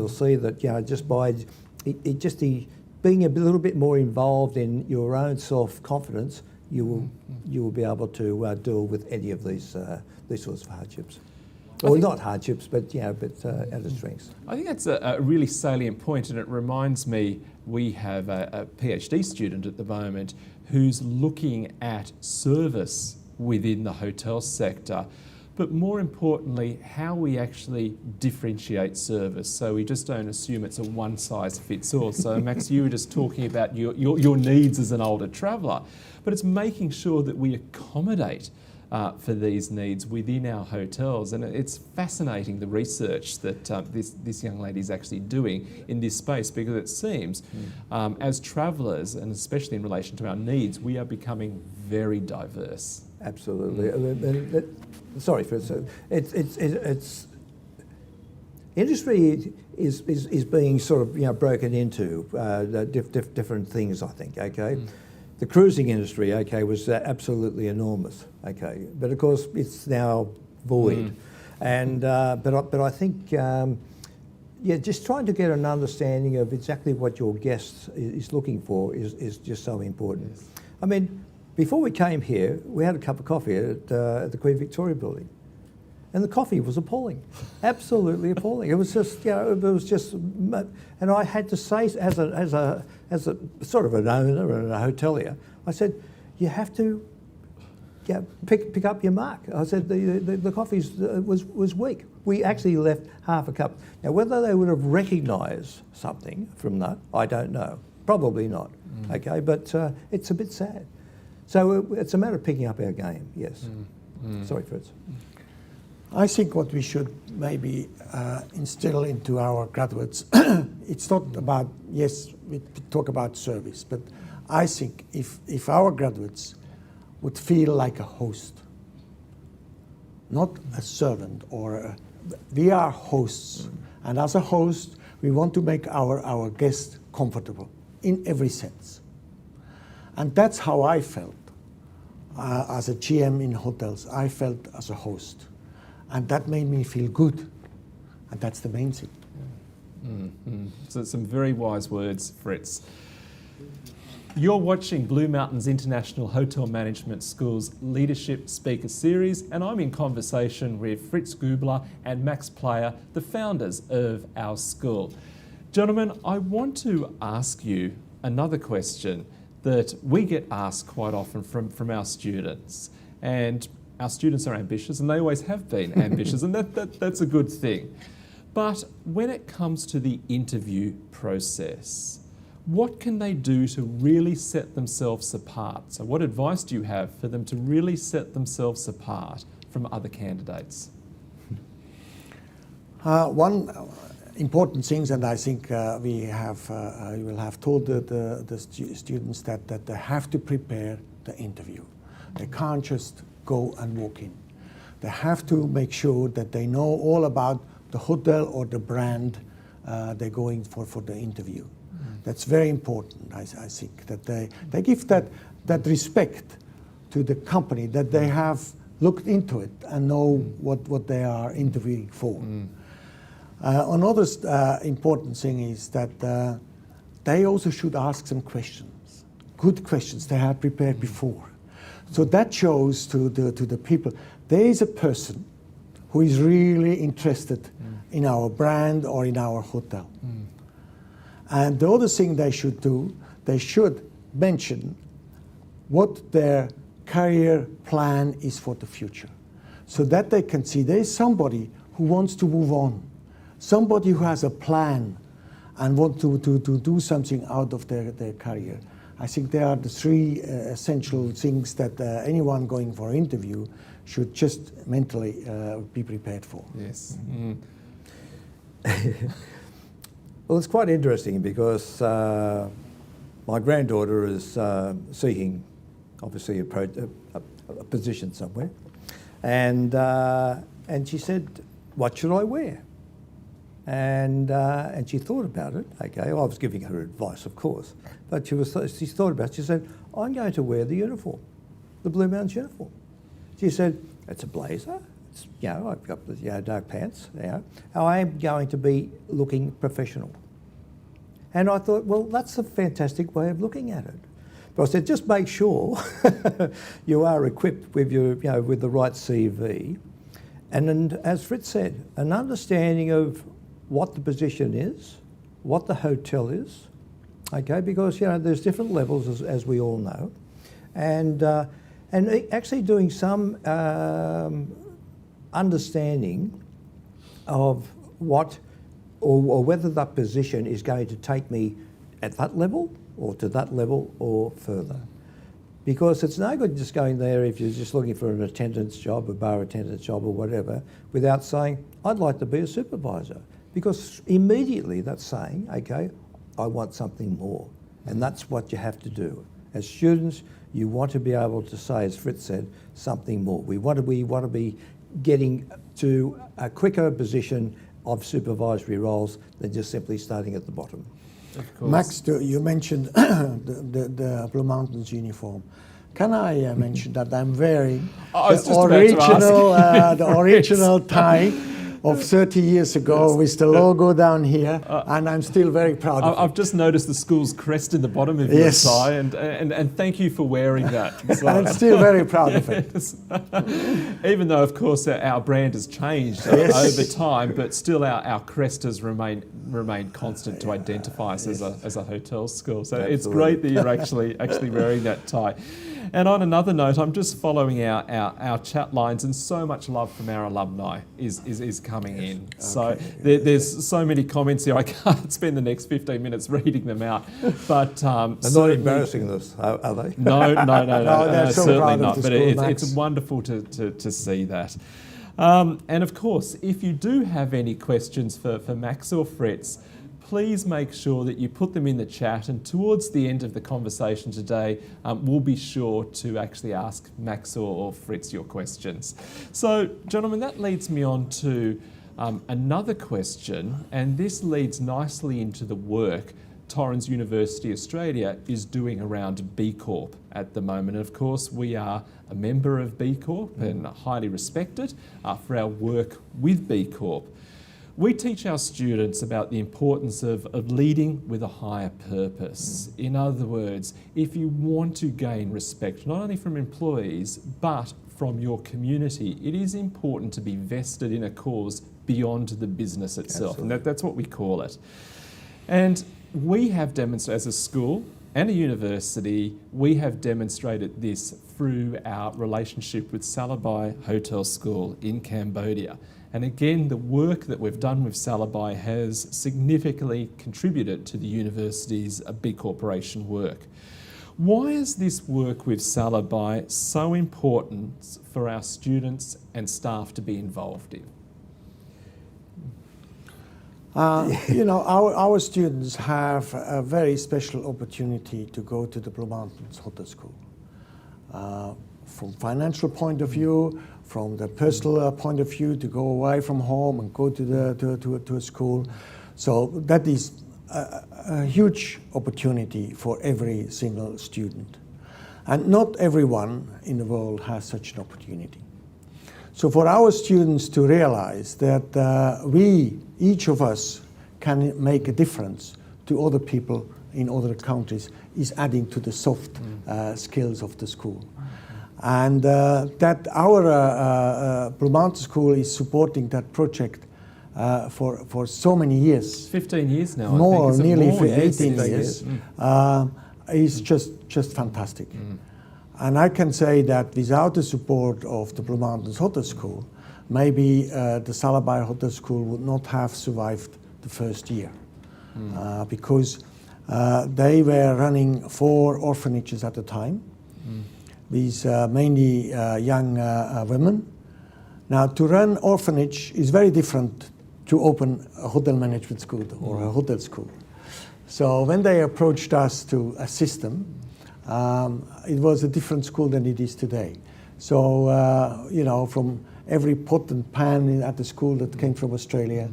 see that just by being a little bit more involved in your own self-confidence, you will be able to deal with any of these sorts of hardships. Or not hardships, but other strengths. I think that's a really salient point, and it reminds me we have a PhD student at the moment who's looking at service within the hotel sector, but more importantly, how we actually differentiate service. So we just don't assume it's a one-size-fits-all. So Max, you were just talking about your needs as an older traveller, but it's making sure that we accommodate for these needs within our hotels. And it's fascinating, the research that this young lady is actually doing in this space, because it seems as travellers, and especially in relation to our needs, we are becoming very diverse. Absolutely. Sorry, Fritz. It's industry is being sort of broken into different things, I think. Okay. The cruising industry, was absolutely enormous, but of course it's now void, and but I think just trying to get an understanding of exactly what your guest is looking for is just so important. Yes. I mean, before we came here, we had a cup of coffee at the Queen Victoria building, and the coffee was appalling, absolutely appalling. It was just, and I had to say, as a sort of an owner and a hotelier, I said, you have to pick up your mark. I said the coffee was weak. We actually left half a cup. Now, whether they would have recognised something from that, I don't know. Probably not. But it's a bit sad. So it's a matter of picking up our game. Yes. Sorry, Fritz. I think what we should maybe instill into our graduates, it's not about, yes, we talk about service, but I think if our graduates would feel like a host, not a servant, we are hosts, and as a host, we want to make our guests comfortable in every sense. And that's how I felt as a GM in hotels. I felt as a host. And that made me feel good. And that's the main thing. So some very wise words, Fritz. You're watching Blue Mountains International Hotel Management School's Leadership Speaker Series, and I'm in conversation with Fritz Gubler and Max Player, the founders of our school. Gentlemen, I want to ask you another question that we get asked quite often from our students. And our students are ambitious, and they always have been ambitious, and that's a good thing. But when it comes to the interview process, what can they do to really set themselves apart? So what advice do you have for them to really set themselves apart from other candidates? One important thing, and I think we will have told the students that they have to prepare the interview. They can't just go and walk in. They have to make sure that they know all about the hotel or the brand they're going for the interview. That's very important, I think, that they give that respect to the company, that they have looked into it and know what they are interviewing for. Another important thing is that they also should ask some questions, good questions they have prepared before. So that shows to the people, there is a person who is really interested in our brand or in our hotel. And the other thing they should do, they should mention what their career plan is for the future, so that they can see there is somebody who wants to move on, somebody who has a plan and want to do something out of their career. I think they are the three essential things that anyone going for an interview should just mentally be prepared for. Yes. Well, it's quite interesting because my granddaughter is seeking, obviously, a position somewhere, and she said, "What should I wear?" And she thought about it. Okay, I was giving her advice, of course, but she thought about it. She said, "I'm going to wear the uniform, the Blue Mountains uniform." She said, "It's a blazer. It's, I've got the dark pants. I am going to be looking professional." And I thought, well, that's a fantastic way of looking at it. But I said, just make sure you are equipped with with the right CV, and as Fritz said, an understanding of what the position is, what the hotel is, okay, because there's different levels as we all know, and actually doing some understanding of what or whether that position is going to take me at that level or to that level or further. Because it's no good just going there if you're just looking for an attendance job, a bar attendance job or whatever, without saying, I'd like to be a supervisor. Because immediately that's saying, okay, I want something more. And that's what you have to do. As students, you want to be able to say, as Fritz said, something more. We want to be getting to a quicker position of supervisory roles than just simply starting at the bottom. Max, you mentioned the Blue Mountains uniform. Can I mention that I'm wearing the original tie of 30 years ago with the logo down here, and I'm still very proud of it. I've just noticed the school's crest in the bottom of your tie, and thank you for wearing that. So. I'm still very proud of it. Even though, of course, our brand has changed over time, but still our crest has remained constant to identify us as a hotel school. So it's great that you're actually wearing that tie. And on another note, I'm just following our chat lines, and so much love from our alumni is coming in. Okay. So there's so many comments here. I can't spend the next 15 minutes reading them out. But they're not embarrassing us, are they? No, certainly not. But school, it's wonderful to see that. And of course, if you do have any questions for Max or Fritz, please make sure that you put them in the chat, and towards the end of the conversation today, we'll be sure to actually ask Max or Fritz your questions. So, gentlemen, that leads me on to another question, and this leads nicely into the work Torrens University Australia is doing around B Corp at the moment. And of course, we are a member of B Corp and highly respected for our work with B Corp. We teach our students about the importance of leading with a higher purpose. In other words, if you want to gain respect, not only from employees, but from your community, it is important to be vested in a cause beyond the business itself. Absolutely. And that's what we call it. And we have demonstrated, as a school and a university, we have demonstrated this through our relationship with Salabai Hotel School in Cambodia. And again, the work that we've done with Salabai has significantly contributed to the university's B Corporation work. Why is this work with Salabai so important for our students and staff to be involved in? Our students have a very special opportunity to go to the Blue Mountains Hotel School. From financial point of view, from the personal point of view, to go away from home and go to a school. So that is a huge opportunity for every single student. And not everyone in the world has such an opportunity. So for our students to realize that each of us can make a difference to other people in other countries is adding to the soft skills of the school. And that our Blue Mountain School is supporting that project for so many years. 15 years now, more, I think. Nearly more? 18 years. Is just fantastic. And I can say that without the support of the Blue Mountains Hotel School, maybe the Salabai Hotel School would not have survived the first year. Because they were running 4 orphanages at a time. With mainly young women. Now, to run orphanage is very different to open a hotel management school or a hotel school. So when they approached us to assist them, it was a different school than it is today. So, from every pot and pan at the school that came from Australia,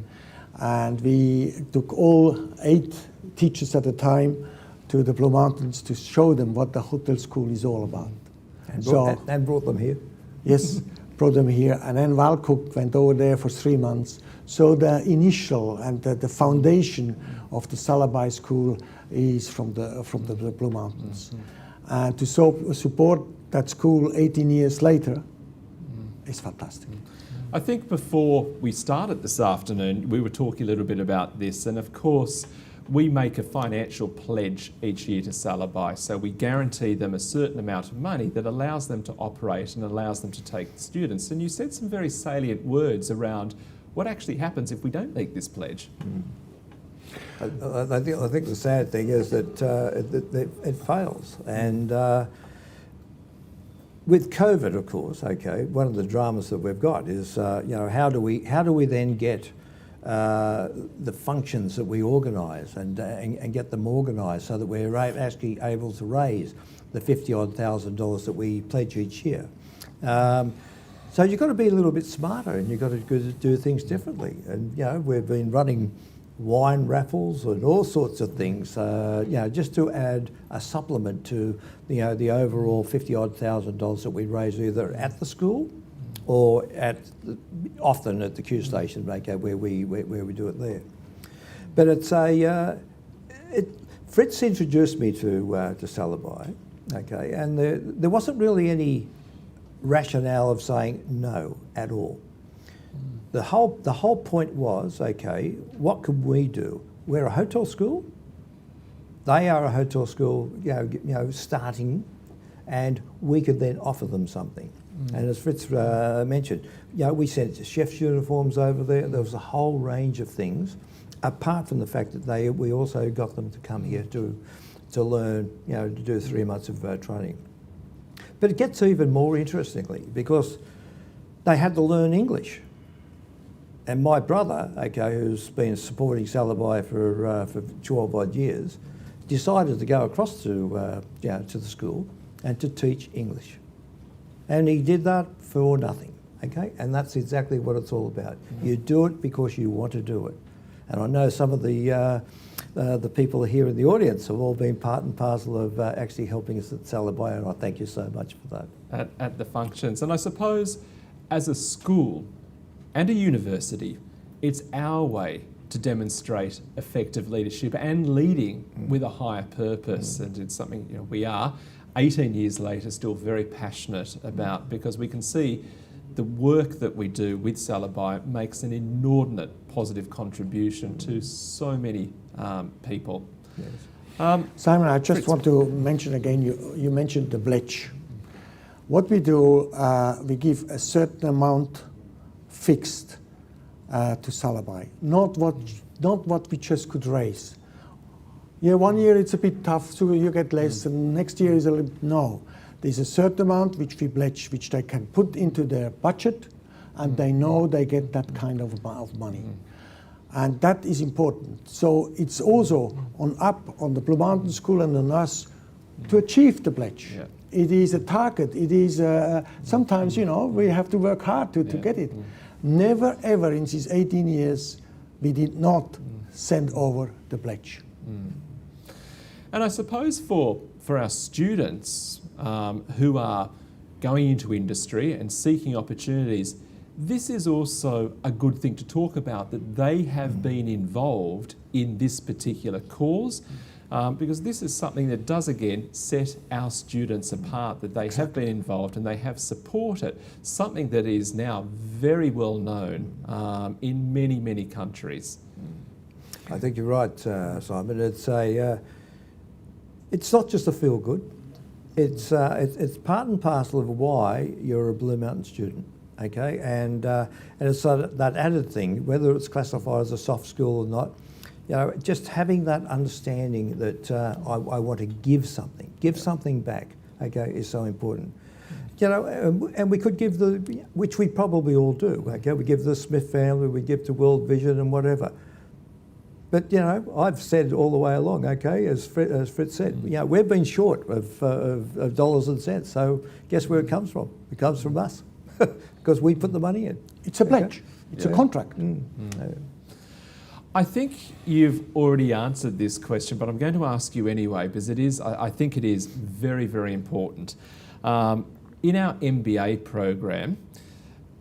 And we took all 8 teachers at a time to the Blue Mountains to show them what the hotel school is all about. And brought them here. Yes, brought them here. And then Val Cook went over there for 3 months. So the initial and the foundation of the Salabai School is from the Blue Mountains. And to support that school 18 years later is fantastic. I think before we started this afternoon, we were talking a little bit about this, and of course, we make a financial pledge each year to Salabai, so we guarantee them a certain amount of money that allows them to operate and allows them to take students. And you said some very salient words around what actually happens if we don't meet this pledge. I think the sad thing is that it fails. And with COVID, of course, okay, one of the dramas that we've got is, how do we then get the functions that we organise and get them organised so that we're actually able to raise the $50,000 that we pledge each year. So you've got to be a little bit smarter, and you've got to do things differently. And we've been running wine raffles and all sorts of things, just to add a supplement to the overall $50,000 that we raise either at the school or often at the Q station, okay, where we do it there. But it's Fritz introduced me to Salabai, okay, and there wasn't really any rationale of saying no at all. The whole point was, okay, what could we do? We're a hotel school. They are a hotel school, starting, and we could then offer them something. And as Fritz mentioned, we sent chef's uniforms over there. There was a whole range of things, apart from the fact that we also got them to come here to learn, to do 3 months of training. But it gets even more interestingly because they had to learn English. And my brother, okay, who's been supporting Salabai for 12 odd years, decided to go across to the school and to teach English. And he did that for nothing, okay? And that's exactly what it's all about. You do it because you want to do it. And I know some of the people here in the audience have all been part and parcel of actually helping us at Salabai, and I thank you so much for that. At the functions. And I suppose as a school and a university, it's our way to demonstrate effective leadership and leading with a higher purpose. And it's something we are 18 years later still very passionate about, because we can see the work that we do with Salabai makes an inordinate positive contribution to so many people. Yes. Simon, I just want to mention again, you mentioned the pledge. What we do, we give a certain amount fixed to Salabai, not what we just could raise. Yeah, 1 year it's a bit tough, so you get less, and next year is a little, no. There's a certain amount which we pledge, which they can put into their budget, and they know they get that kind of money. And that is important. So it's also on the Blue Mountain School and on us to achieve the pledge. Yeah. It is a target. It is, sometimes, we have to work hard to get it. Never ever in these 18 years, we did not send over the pledge. And I suppose for our students who are going into industry and seeking opportunities, this is also a good thing to talk about, that they have been involved in this particular cause, because this is something that does again set our students apart, that they have been involved and they have supported something that is now very well known in many, many countries. I think you're right, Simon. It's not just a feel good. It's part and parcel of why you're a Blue Mountain student, okay? And it's that added thing, whether it's classified as a soft skill or not, just having that understanding that I want to give something back, okay, is so important. And we could give which we probably all do, okay? We give the Smith family, we give to World Vision and whatever. But, I've said all the way along, okay, as Fritz said, we've been short of dollars and cents. So guess where it comes from? It comes from us, because we put the money in. It's a pledge. It's a contract. I think you've already answered this question, but I'm going to ask you anyway because I think it is very, very important. In our MBA program,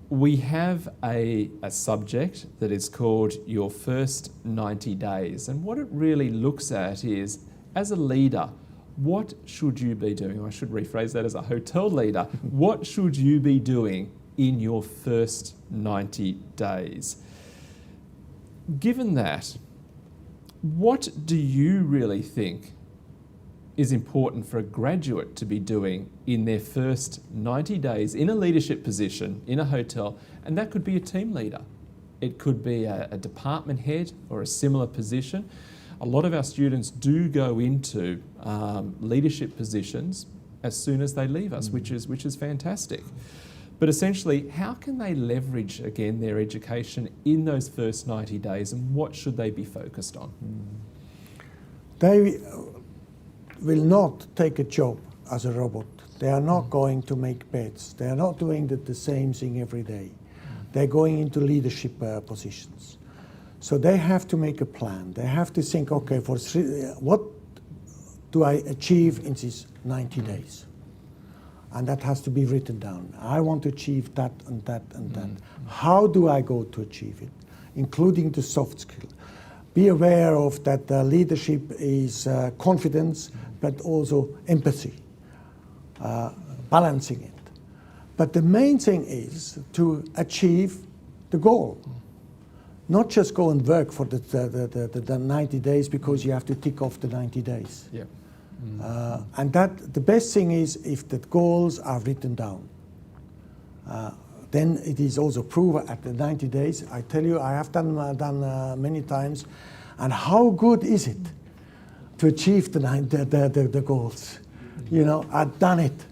we have a subject that is called Your First 90 Days. And what it really looks at is, as a leader, what should you be doing? I should rephrase that as a hotel leader. What should you be doing in your first 90 days? Given that, what do you really think is important for a graduate to be doing in their first 90 days in a leadership position in a hotel? And that could be a team leader. It could be a department head or a similar position. A lot of our students do go into leadership positions as soon as they leave us, which is fantastic. But essentially, how can they leverage, again, their education in those first 90 days, and what should they be focused on? They will not take a job as a robot. They are not going to make beds. They are not doing the same thing every day. They're going into leadership positions. So they have to make a plan. They have to think, okay, what do I achieve in these 90 days? And that has to be written down. I want to achieve that and that and that. How do I go to achieve it? Including the soft skill. Be aware of that leadership is confidence, but also empathy, balancing it. But the main thing is to achieve the goal. Not just go and work for the 90 days because you have to tick off the 90 days. Yeah. And that the best thing is if the goals are written down. Then it is also proven at the 90 days. I tell you, I have done many times. And how good is it to achieve the goals? You know, I've done it.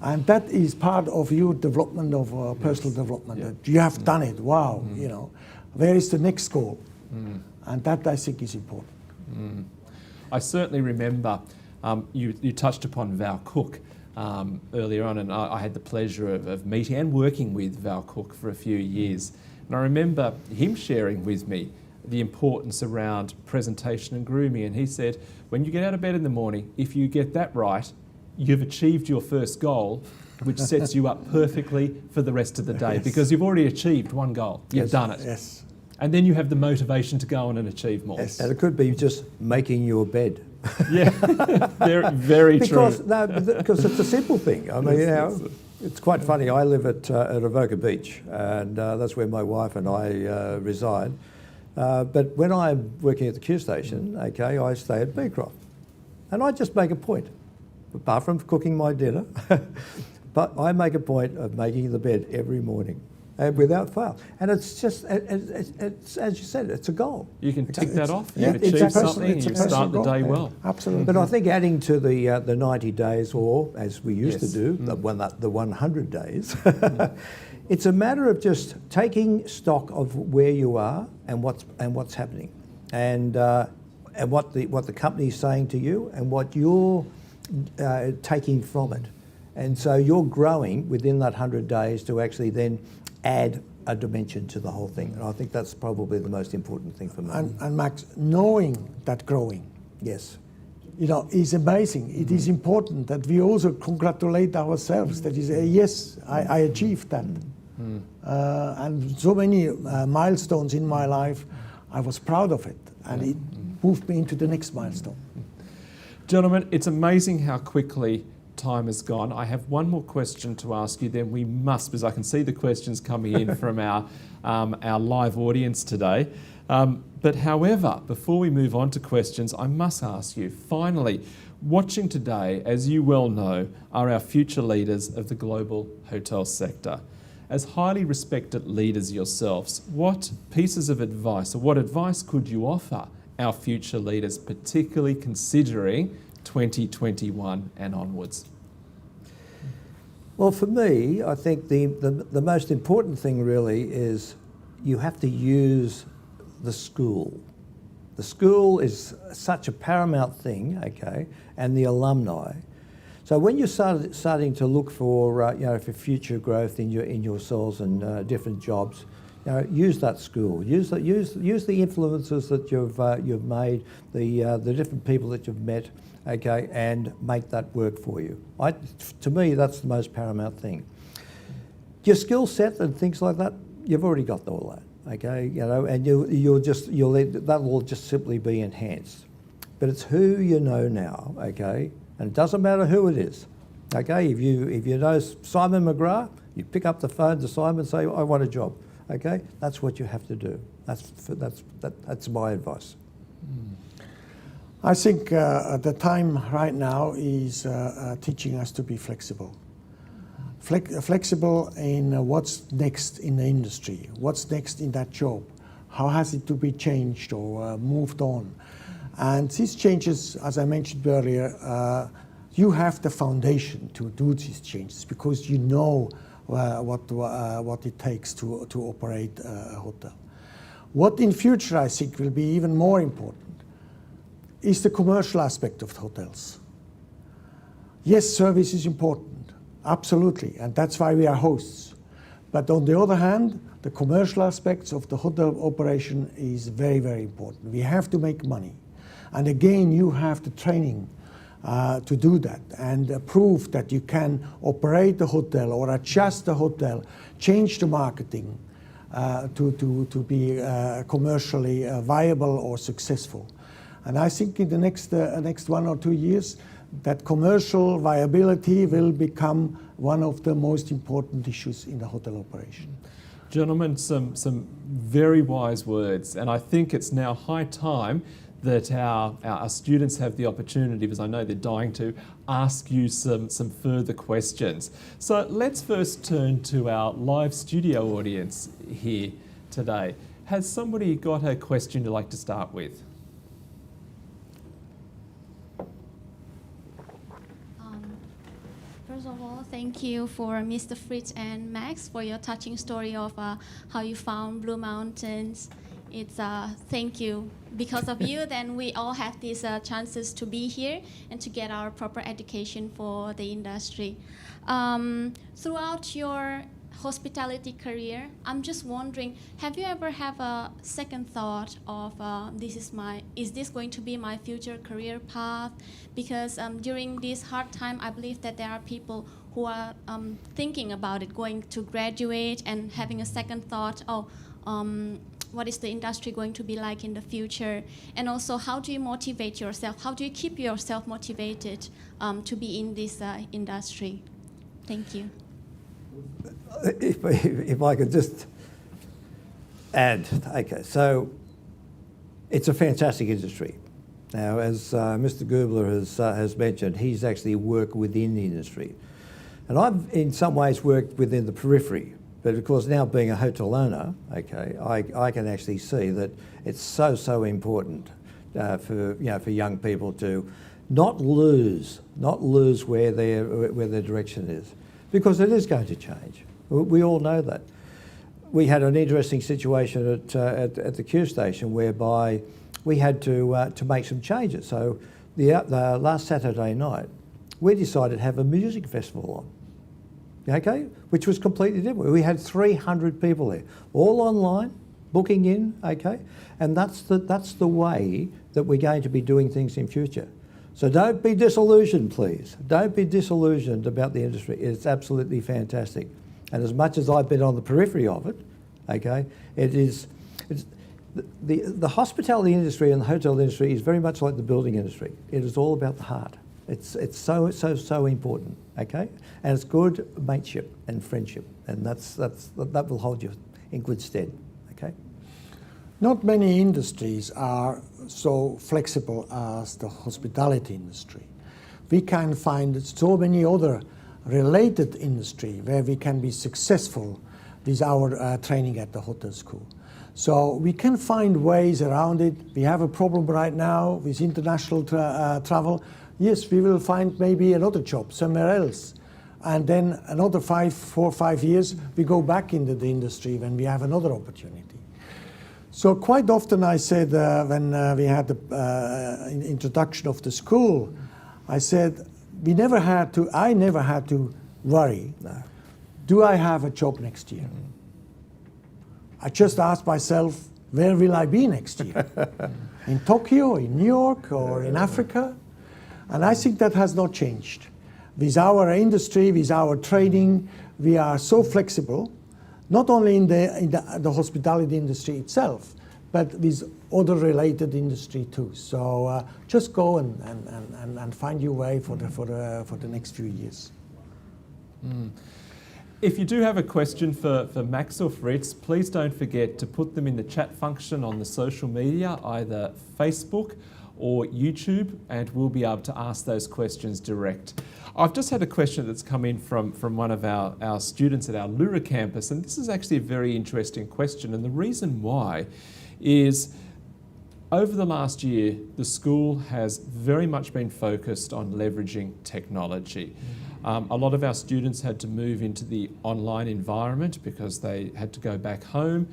And that is part of your development of personal development. Yeah. That you have done it. Wow. You know, where is the next goal? And that I think is important. I certainly remember you touched upon Val Cook earlier on, and I had the pleasure of meeting and working with Val Cook for a few years. And I remember him sharing with me the importance around presentation and grooming. And he said, when you get out of bed in the morning, if you get that right, you've achieved your first goal, which sets you up perfectly for the rest of the day, because you've already achieved one goal. You've done it. Yes. And then you have the motivation to go on and achieve more. And it could be just making your bed. Yeah, very, very because, true. No, because it's a simple thing. I mean, you know, it's quite funny. I live at Avoca Beach, and that's where my wife and I reside. But when I'm working at the Q station, okay, I stay at Beecroft. And I just make a point, apart from cooking my dinner, but I make a point of making the bed every morning. And without fail. And it's just, it's, as you said, it's a goal. You can tick that off. Yeah, You've it's a achieved personal- something and it's a you start personal the goal. day Yeah. well. Absolutely. But I think adding to the 90 days, or as we used to Yes. do, the 100 days, it's a matter of just taking stock of where you are and what's happening, and what the company is saying to you, and what you're taking from it, and so you're growing within that 100 days to actually then add a dimension to the whole thing. And I think that's probably the most important thing for me. And Max, knowing that growing, Yes. you know, is amazing. It is important that we also congratulate ourselves. That is, yes, I achieved that. And so many milestones in my life, I was proud of it. And it moved me into the next milestone. Gentlemen, it's amazing how quickly time has gone. I have one more question to ask you, then we must, because I can see the questions coming in from our live audience today. But however, before we move on to questions, I must ask you, finally, watching today, as you well know, are our future leaders of the global hotel sector. As highly respected leaders yourselves, what pieces of advice, or what advice could you offer our future leaders, particularly considering 2021 and onwards? Well, for me, I think the most important thing really is you have to use the school. The school is such a paramount thing, okay, and the alumni. So when you're starting to look for for future growth in yourselves and different jobs, use that school. Use the influences that you've made, the different people that you've met, okay, and make that work for you. To me, that's the most paramount thing. Your skill set and things like that, you've already got all that, okay, and that will just simply be enhanced. But it's who you know now, okay, and it doesn't matter who it is, okay. If you know Simon McGrath, you pick up the phone to Simon and say, I want a job, okay. That's what you have to do. That's my advice. I think the time right now is teaching us to be flexible. Flexible in what's next in the industry, what's next in that job, how has it to be changed or moved on. And these changes, as I mentioned earlier, you have the foundation to do these changes because you know what it takes to operate a hotel. What in future I think will be even more important is the commercial aspect of the hotels. Yes, service is important. Absolutely, and that's why we are hosts. But on the other hand, the commercial aspects of the hotel operation is very, very important. We have to make money. And again, you have the training to do that and prove that you can operate the hotel or adjust the hotel, change the marketing to be commercially viable or successful. And I think in the next 1 or 2 years, that commercial viability will become one of the most important issues in the hotel operation. Gentlemen, some very wise words, and I think it's now high time that our students have the opportunity, because I know they're dying to, ask you some further questions. So let's first turn to our live studio audience here today. Has somebody got a question you'd like to start with? First of all, thank you for Mr. Fritz and Max for your touching story of how you found Blue Mountains. It's thank you. Because of you, then we all have these chances to be here and to get our proper education for the industry. Throughout your hospitality career, I'm just wondering, have you ever have a second thought of is this going to be my future career path? Because during this hard time, I believe that there are people who are thinking about it, going to graduate and having a second thought, what is the industry going to be like in the future? And also, how do you motivate yourself? How do you keep yourself motivated to be in this industry? Thank you. If I could just add, okay, so it's a fantastic industry. Now, as Mr. Gubler has mentioned, he's actually worked within the industry. And I've in some ways worked within the periphery, but of course now being a hotel owner, okay, I can actually see that it's so important for young people to not lose where their direction is, because it is going to change. We all know that. We had an interesting situation at the Q station whereby we had to make some changes. So the last Saturday night, we decided to have a music festival on, okay, which was completely different. We had 300 people there, all online, booking in, okay, and that's the way that we're going to be doing things in future. So don't be disillusioned, please. Don't be disillusioned about the industry. It's absolutely fantastic. And as much as I've been on the periphery of it, okay, it's the hospitality industry and the hotel industry is very much like the building industry. It is all about the heart. It's so important, okay? And it's good mateship and friendship, and that will hold you in good stead, okay? Not many industries are so flexible as the hospitality industry. We can find so many other related industry where we can be successful with our training at the hotel school. So we can find ways around it. We have a problem right now with international travel. Yes, we will find maybe another job somewhere else. And then another 4 or 5 years, we go back into the industry when we have another opportunity. So quite often I said when we had the introduction of the school, I said, I never had to worry. No. Do I have a job next year? I just ask myself, where will I be next year? In Tokyo, in New York, or in Africa? And I think that has not changed. With our industry, with our training, we are so flexible, not only in the hospitality industry itself, but with other related industry too. So just go and find your way for the next few years. If you do have a question for Max or Fritz, please don't forget to put them in the chat function on the social media, either Facebook or YouTube, and we'll be able to ask those questions direct. I've just had a question that's come in from one of our students at our Lura campus, and this is actually a very interesting question, and the reason why is over the last year, the school has very much been focused on leveraging technology. A lot of our students had to move into the online environment because they had to go back home.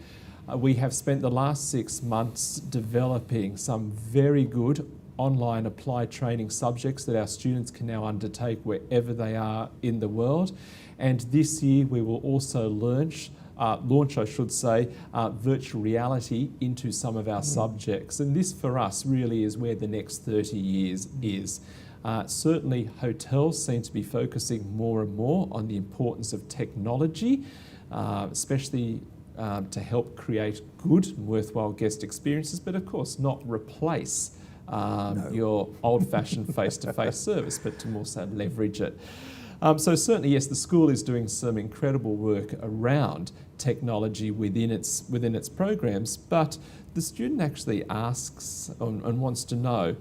We have spent the last 6 months developing some very good online applied training subjects that our students can now undertake wherever they are in the world. And this year we will also launch, I should say, virtual reality into some of our subjects. And this for us really is where the next 30 years is. Certainly hotels seem to be focusing more and more on the importance of technology, especially to help create good and worthwhile guest experiences, but of course not replace your old-fashioned face-to-face service, but to more so leverage it. So certainly, yes, the school is doing some incredible work around technology within its programs, but the student actually asks and wants to know,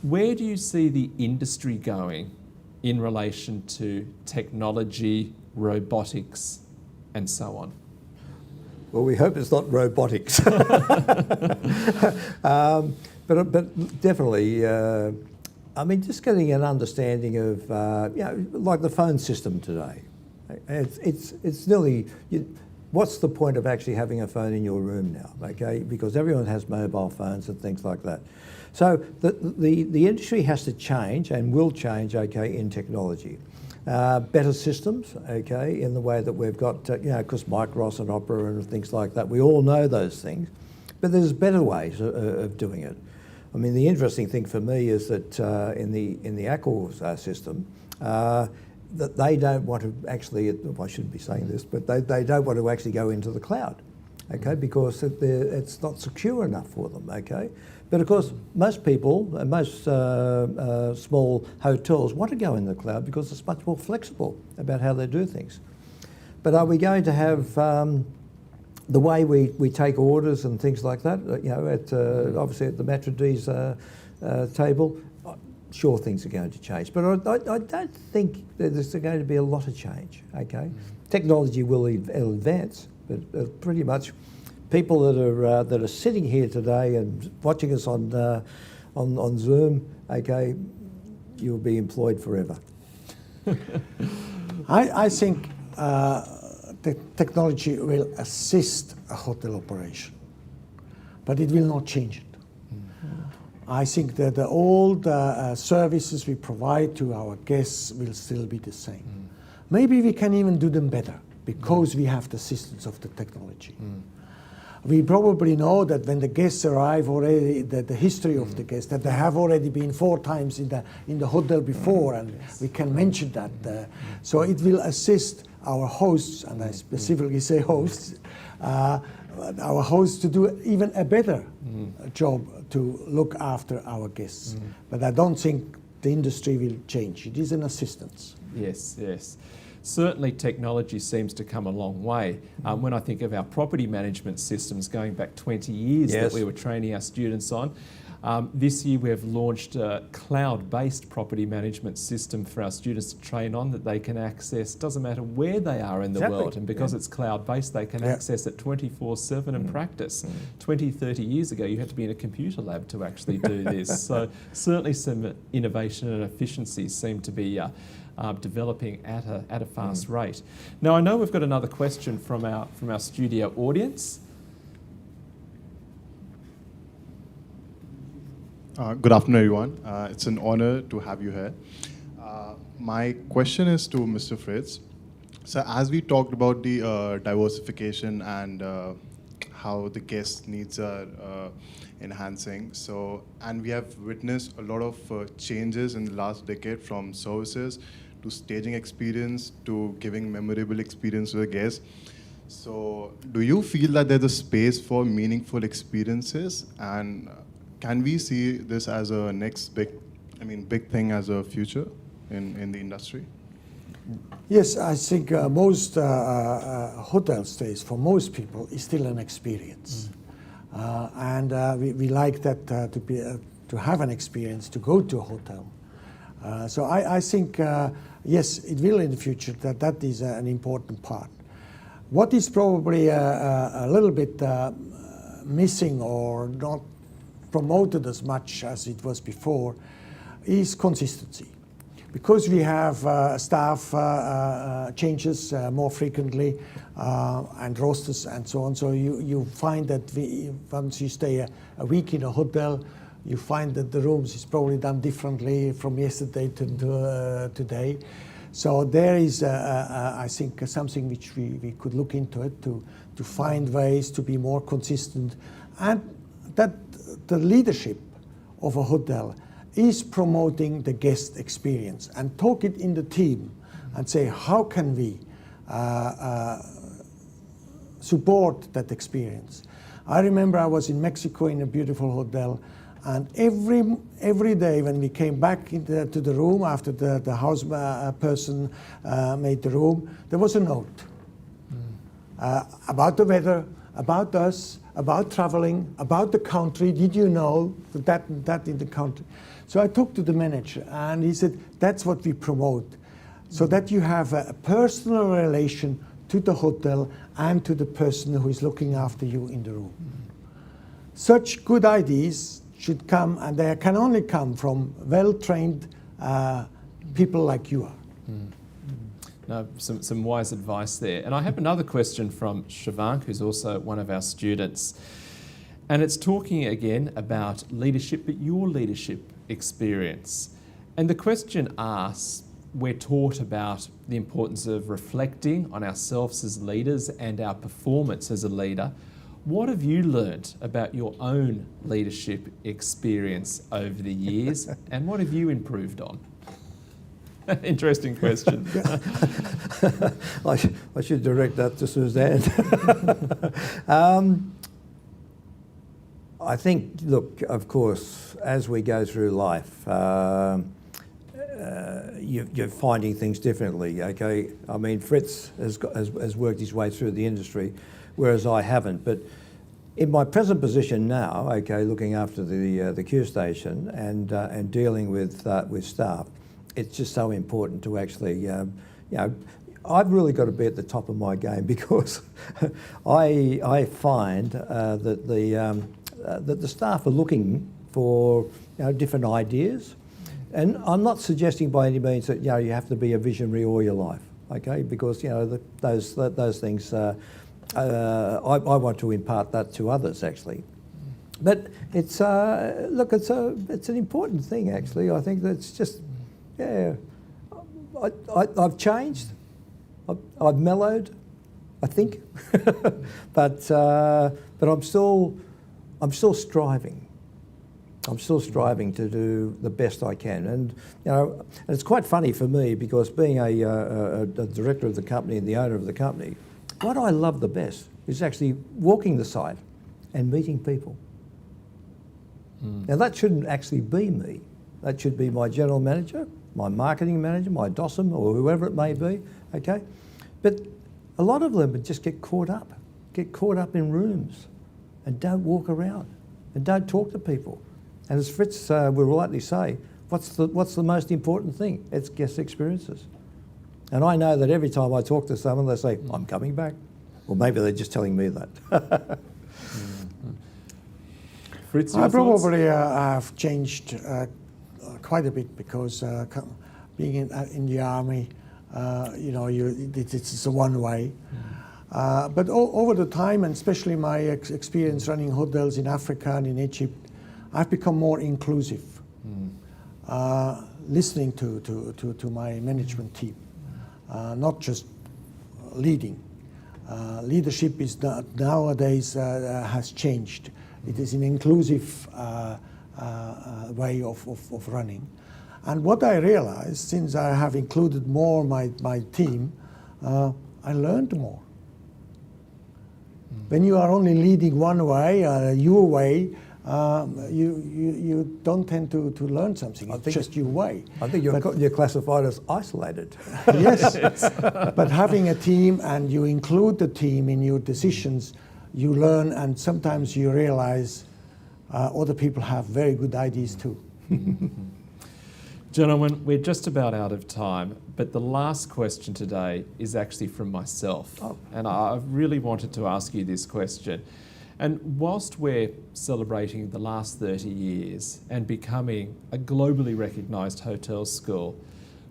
where do you see the industry going in relation to technology, robotics, and so on? Well, we hope it's not robotics. But definitely, I mean, just getting an understanding of, you know, like the phone system today. It's nearly, what's the point of actually having a phone in your room now, okay? Because everyone has mobile phones and things like that. So the industry has to change and will change, okay, in technology. Better systems, okay, in the way that we've got, you know, because Micros and Opera and things like that, we all know those things, but there's better ways of doing it. I mean, the interesting thing for me is that in the Accor system, that they don't want to actually, I shouldn't be saying this, but they don't want to actually go into the cloud, okay, because it's not secure enough for them, okay. But of course, most people, most small hotels want to go in the cloud because it's much more flexible about how they do things. But are we going to have the way we take orders and things like that, you know, at obviously at the Maitre D's table? Sure, things are going to change, but I don't think that there's going to be a lot of change, okay? Technology will advance, but pretty much people that are sitting here today and watching us on Zoom, okay, you'll be employed forever. I think the technology will assist a hotel operation, but it will not change it. I think that all the services we provide to our guests will still be the same. Maybe we can even do them better because we have the assistance of the technology. We probably know that when the guests arrive already, the history of the guests, that they have already been 4 times in the hotel before, and we can mention that. So it will assist our hosts, and I specifically say hosts, our hosts to do even a better job to look after our guests. But I don't think the industry will change. It is an assistance. Yes, yes. Certainly technology seems to come a long way. When I think of our property management systems going back 20 years that we were training our students on, this year we have launched a cloud-based property management system for our students to train on that they can access, doesn't matter where they are in the world, and because it's cloud-based they can access it 24/7 and practice. 20, 30 years ago you had to be in a computer lab to actually do this. So certainly some innovation and efficiencies seem to be developing at a fast rate. Now I know we've got another question from our studio audience. Good afternoon, everyone. It's an honor to have you here. My question is to Mr. Fritz. So as we talked about the diversification and how the guest needs are enhancing, and we have witnessed a lot of changes in the last decade, from services to staging experience to giving memorable experience to the guests. So do you feel that there's a space for meaningful experiences, and can we see this as a next big thing as a future in the industry? Yes, I think most hotel stays for most people is still an experience, and we like that to have an experience to go to a hotel. So I think yes, it will in the future. That is an important part. What is probably a little bit missing or not promoted as much as it was before is consistency. Because we have staff changes more frequently and rosters and so on, so you find that once you stay a week in a hotel, you find that the rooms is probably done differently from yesterday to today. So there is, I think, something which we could look into it to find ways to be more consistent, and that the leadership of a hotel is promoting the guest experience and talk it in the team and say, how can we support that experience? I remember I was in Mexico in a beautiful hotel, and every day when we came back to the room after the house person made the room, there was a note about the weather, about us, about traveling, about the country. Did you know that in the country? So I talked to the manager, and he said, that's what we promote, so that you have a personal relation to the hotel and to the person who is looking after you in the room. Such good ideas should come, and they can only come from well-trained people like you are. No, some wise advice there. And I have another question from Shivank, who's also one of our students. And it's talking again about leadership, but your leadership experience. And the question asks, we're taught about the importance of reflecting on ourselves as leaders and our performance as a leader. What have you learnt about your own leadership experience over the years, and what have you improved on? Interesting question. I should direct that to Suzanne. I think, look, of course, as we go through life, you're finding things differently, okay? I mean, Fritz has worked his way through the industry, whereas I haven't. But in my present position now, okay, looking after the Q station and dealing with staff, it's just so important to actually, you know, I've really got to be at the top of my game, because I find that the staff are looking for, you know, different ideas. And I'm not suggesting by any means that, you know, you have to be a visionary all your life, okay? Because, you know, those things, I want to impart that to others, actually. But it's look, it's an important thing, actually. I think that's just, yeah. I've changed. I've mellowed, I think, but I'm still striving. I'm still striving to do the best I can, and you know, and it's quite funny for me, because being a director of the company and the owner of the company, what I love the best is actually walking the site and meeting people. Now that shouldn't actually be me. That should be my general manager, my marketing manager, my DOSM, or whoever it may be. Okay, but a lot of them just get caught up in rooms, and don't walk around, and don't talk to people. And as Fritz will rightly say, what's the most important thing? It's guest experiences. And I know that every time I talk to someone, they say, I'm coming back. Or maybe they're just telling me that. Fritz, I probably have changed quite a bit, because being in the army, you know, it's a one way. But over the time, and especially my experience running hotels in Africa and in Egypt, I've become more inclusive, listening to my management team, not just leading. Leadership is nowadays has changed. It is an inclusive way of running. And what I realized, since I have included more my team, I learned more. When you are only leading one way, your way, you don't tend to learn something. It's just your way. I think you're classified as isolated. Yes, but having a team and you include the team in your decisions, you learn, and sometimes you realize other people have very good ideas too. Gentlemen, we're just about out of time, but the last question today is actually from myself. Oh. And I really wanted to ask you this question. And whilst we're celebrating the last 30 years and becoming a globally recognised hotel school,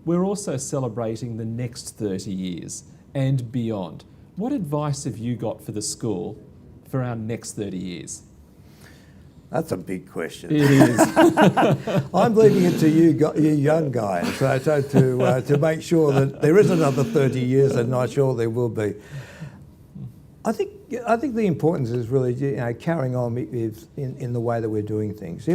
we're also celebrating the next 30 years and beyond. What advice have you got for the school for our next 30 years? That's a big question. It is. I'm leaving it to you young guys to make sure that there is another 30 years, and I'm sure there will be. I think the importance is really carrying on in the way that we're doing things.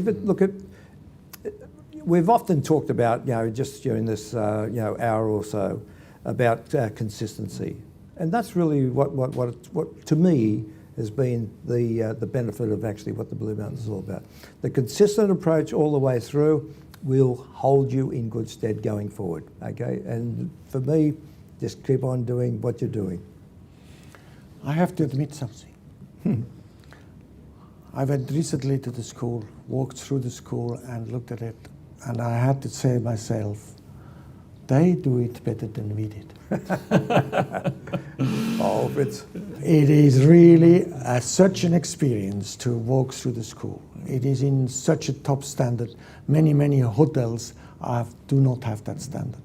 We've often talked about just during this hour or so about consistency, and that's really what to me has been the benefit of actually what the Blue Mountains is all about. The consistent approach all the way through will hold you in good stead going forward, okay? And for me, just keep on doing what you're doing. I have to admit something. I went recently to the school, walked through the school and looked at it, and I had to say to myself, they do it better than we did. Oh, Fritz. It is really such an experience to walk through the school. It is in such a top standard. Many hotels do not have that standard.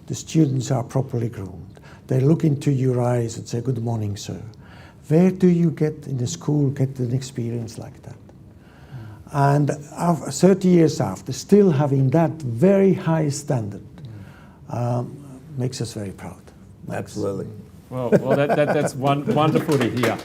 The students are properly groomed. They look into your eyes and say, "Good morning, sir." Where do you get in the school get an experience like that? And 30 years after, still having that very high standard makes us very proud. Absolutely. Well, that's wonderful to hear.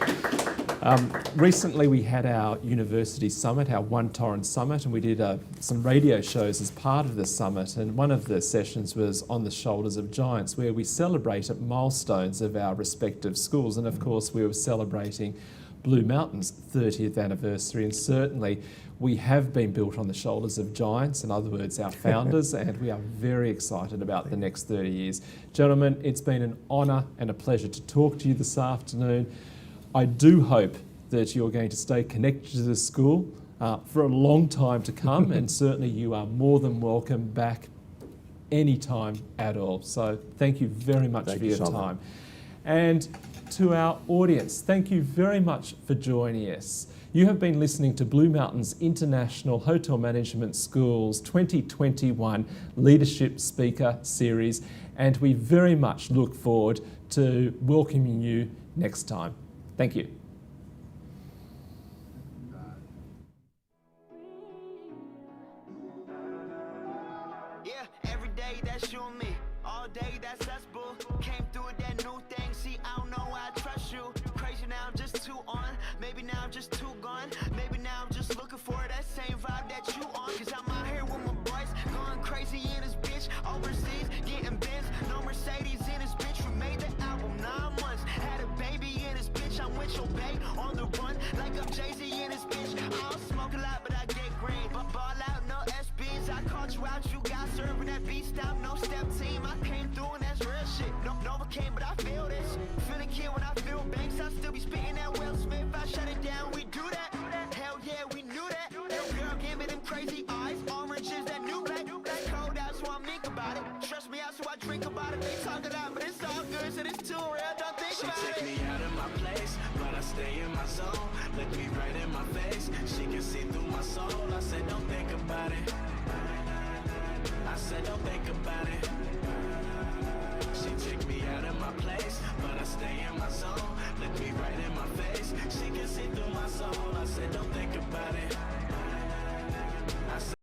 Recently we had our university summit, our One Torrens Summit, and we did some radio shows as part of the summit, and one of the sessions was On the Shoulders of Giants, where we celebrated milestones of our respective schools, and of course we were celebrating Blue Mountain's 30th anniversary, and certainly we have been built on the shoulders of giants, in other words, our founders, and we are very excited about the next 30 years. Gentlemen, it's been an honour and a pleasure to talk to you this afternoon. I do hope that you're going to stay connected to the school for a long time to come, and certainly you are more than welcome back anytime at all. So thank you very much for your time. And to our audience, thank you very much for joining us. You have been listening to Blue Mountains International Hotel Management School's 2021 Leadership Speaker Series, and we very much look forward to welcoming you next time. Thank you. Yeah, every day that's you and me. All day that's us, boo. Came through with that new thing. See, I don't know why I trust you. Crazy now, I'm just too on. Maybe now I'm just too gone. Maybe now I'm just looking for that same vibe that you on. Cause I'm out here with my boys, going crazy in this bitch. Overseas, getting Benz, no Mercedes in this bitch. We made the album 9 months. Had a baby in this bitch. I'm with your babe on the run, like I'm Jay-Z in this bitch. I don't smoke a lot, but I get green. But ball out, no SBs. I caught you out, you got serving that beat stop, no step team. I came through and that's real shit. No, Nova came, but I feel this. Feeling kid when I feel banks. I still be spitting that Will Smith. I shut it down, we do that. Hell yeah, we knew that. Little girl, give me them crazy eyes. Orange is that new black. That's cold out, so I'm think about it. Trust me out, so I drink about it. They talk a lot, but it's all good, so it's too real. Don't think about it. She take me out of my place, but I stay in my zone. Look me right in my face, she can see through my soul. I said, don't think about it. I said, don't think about it.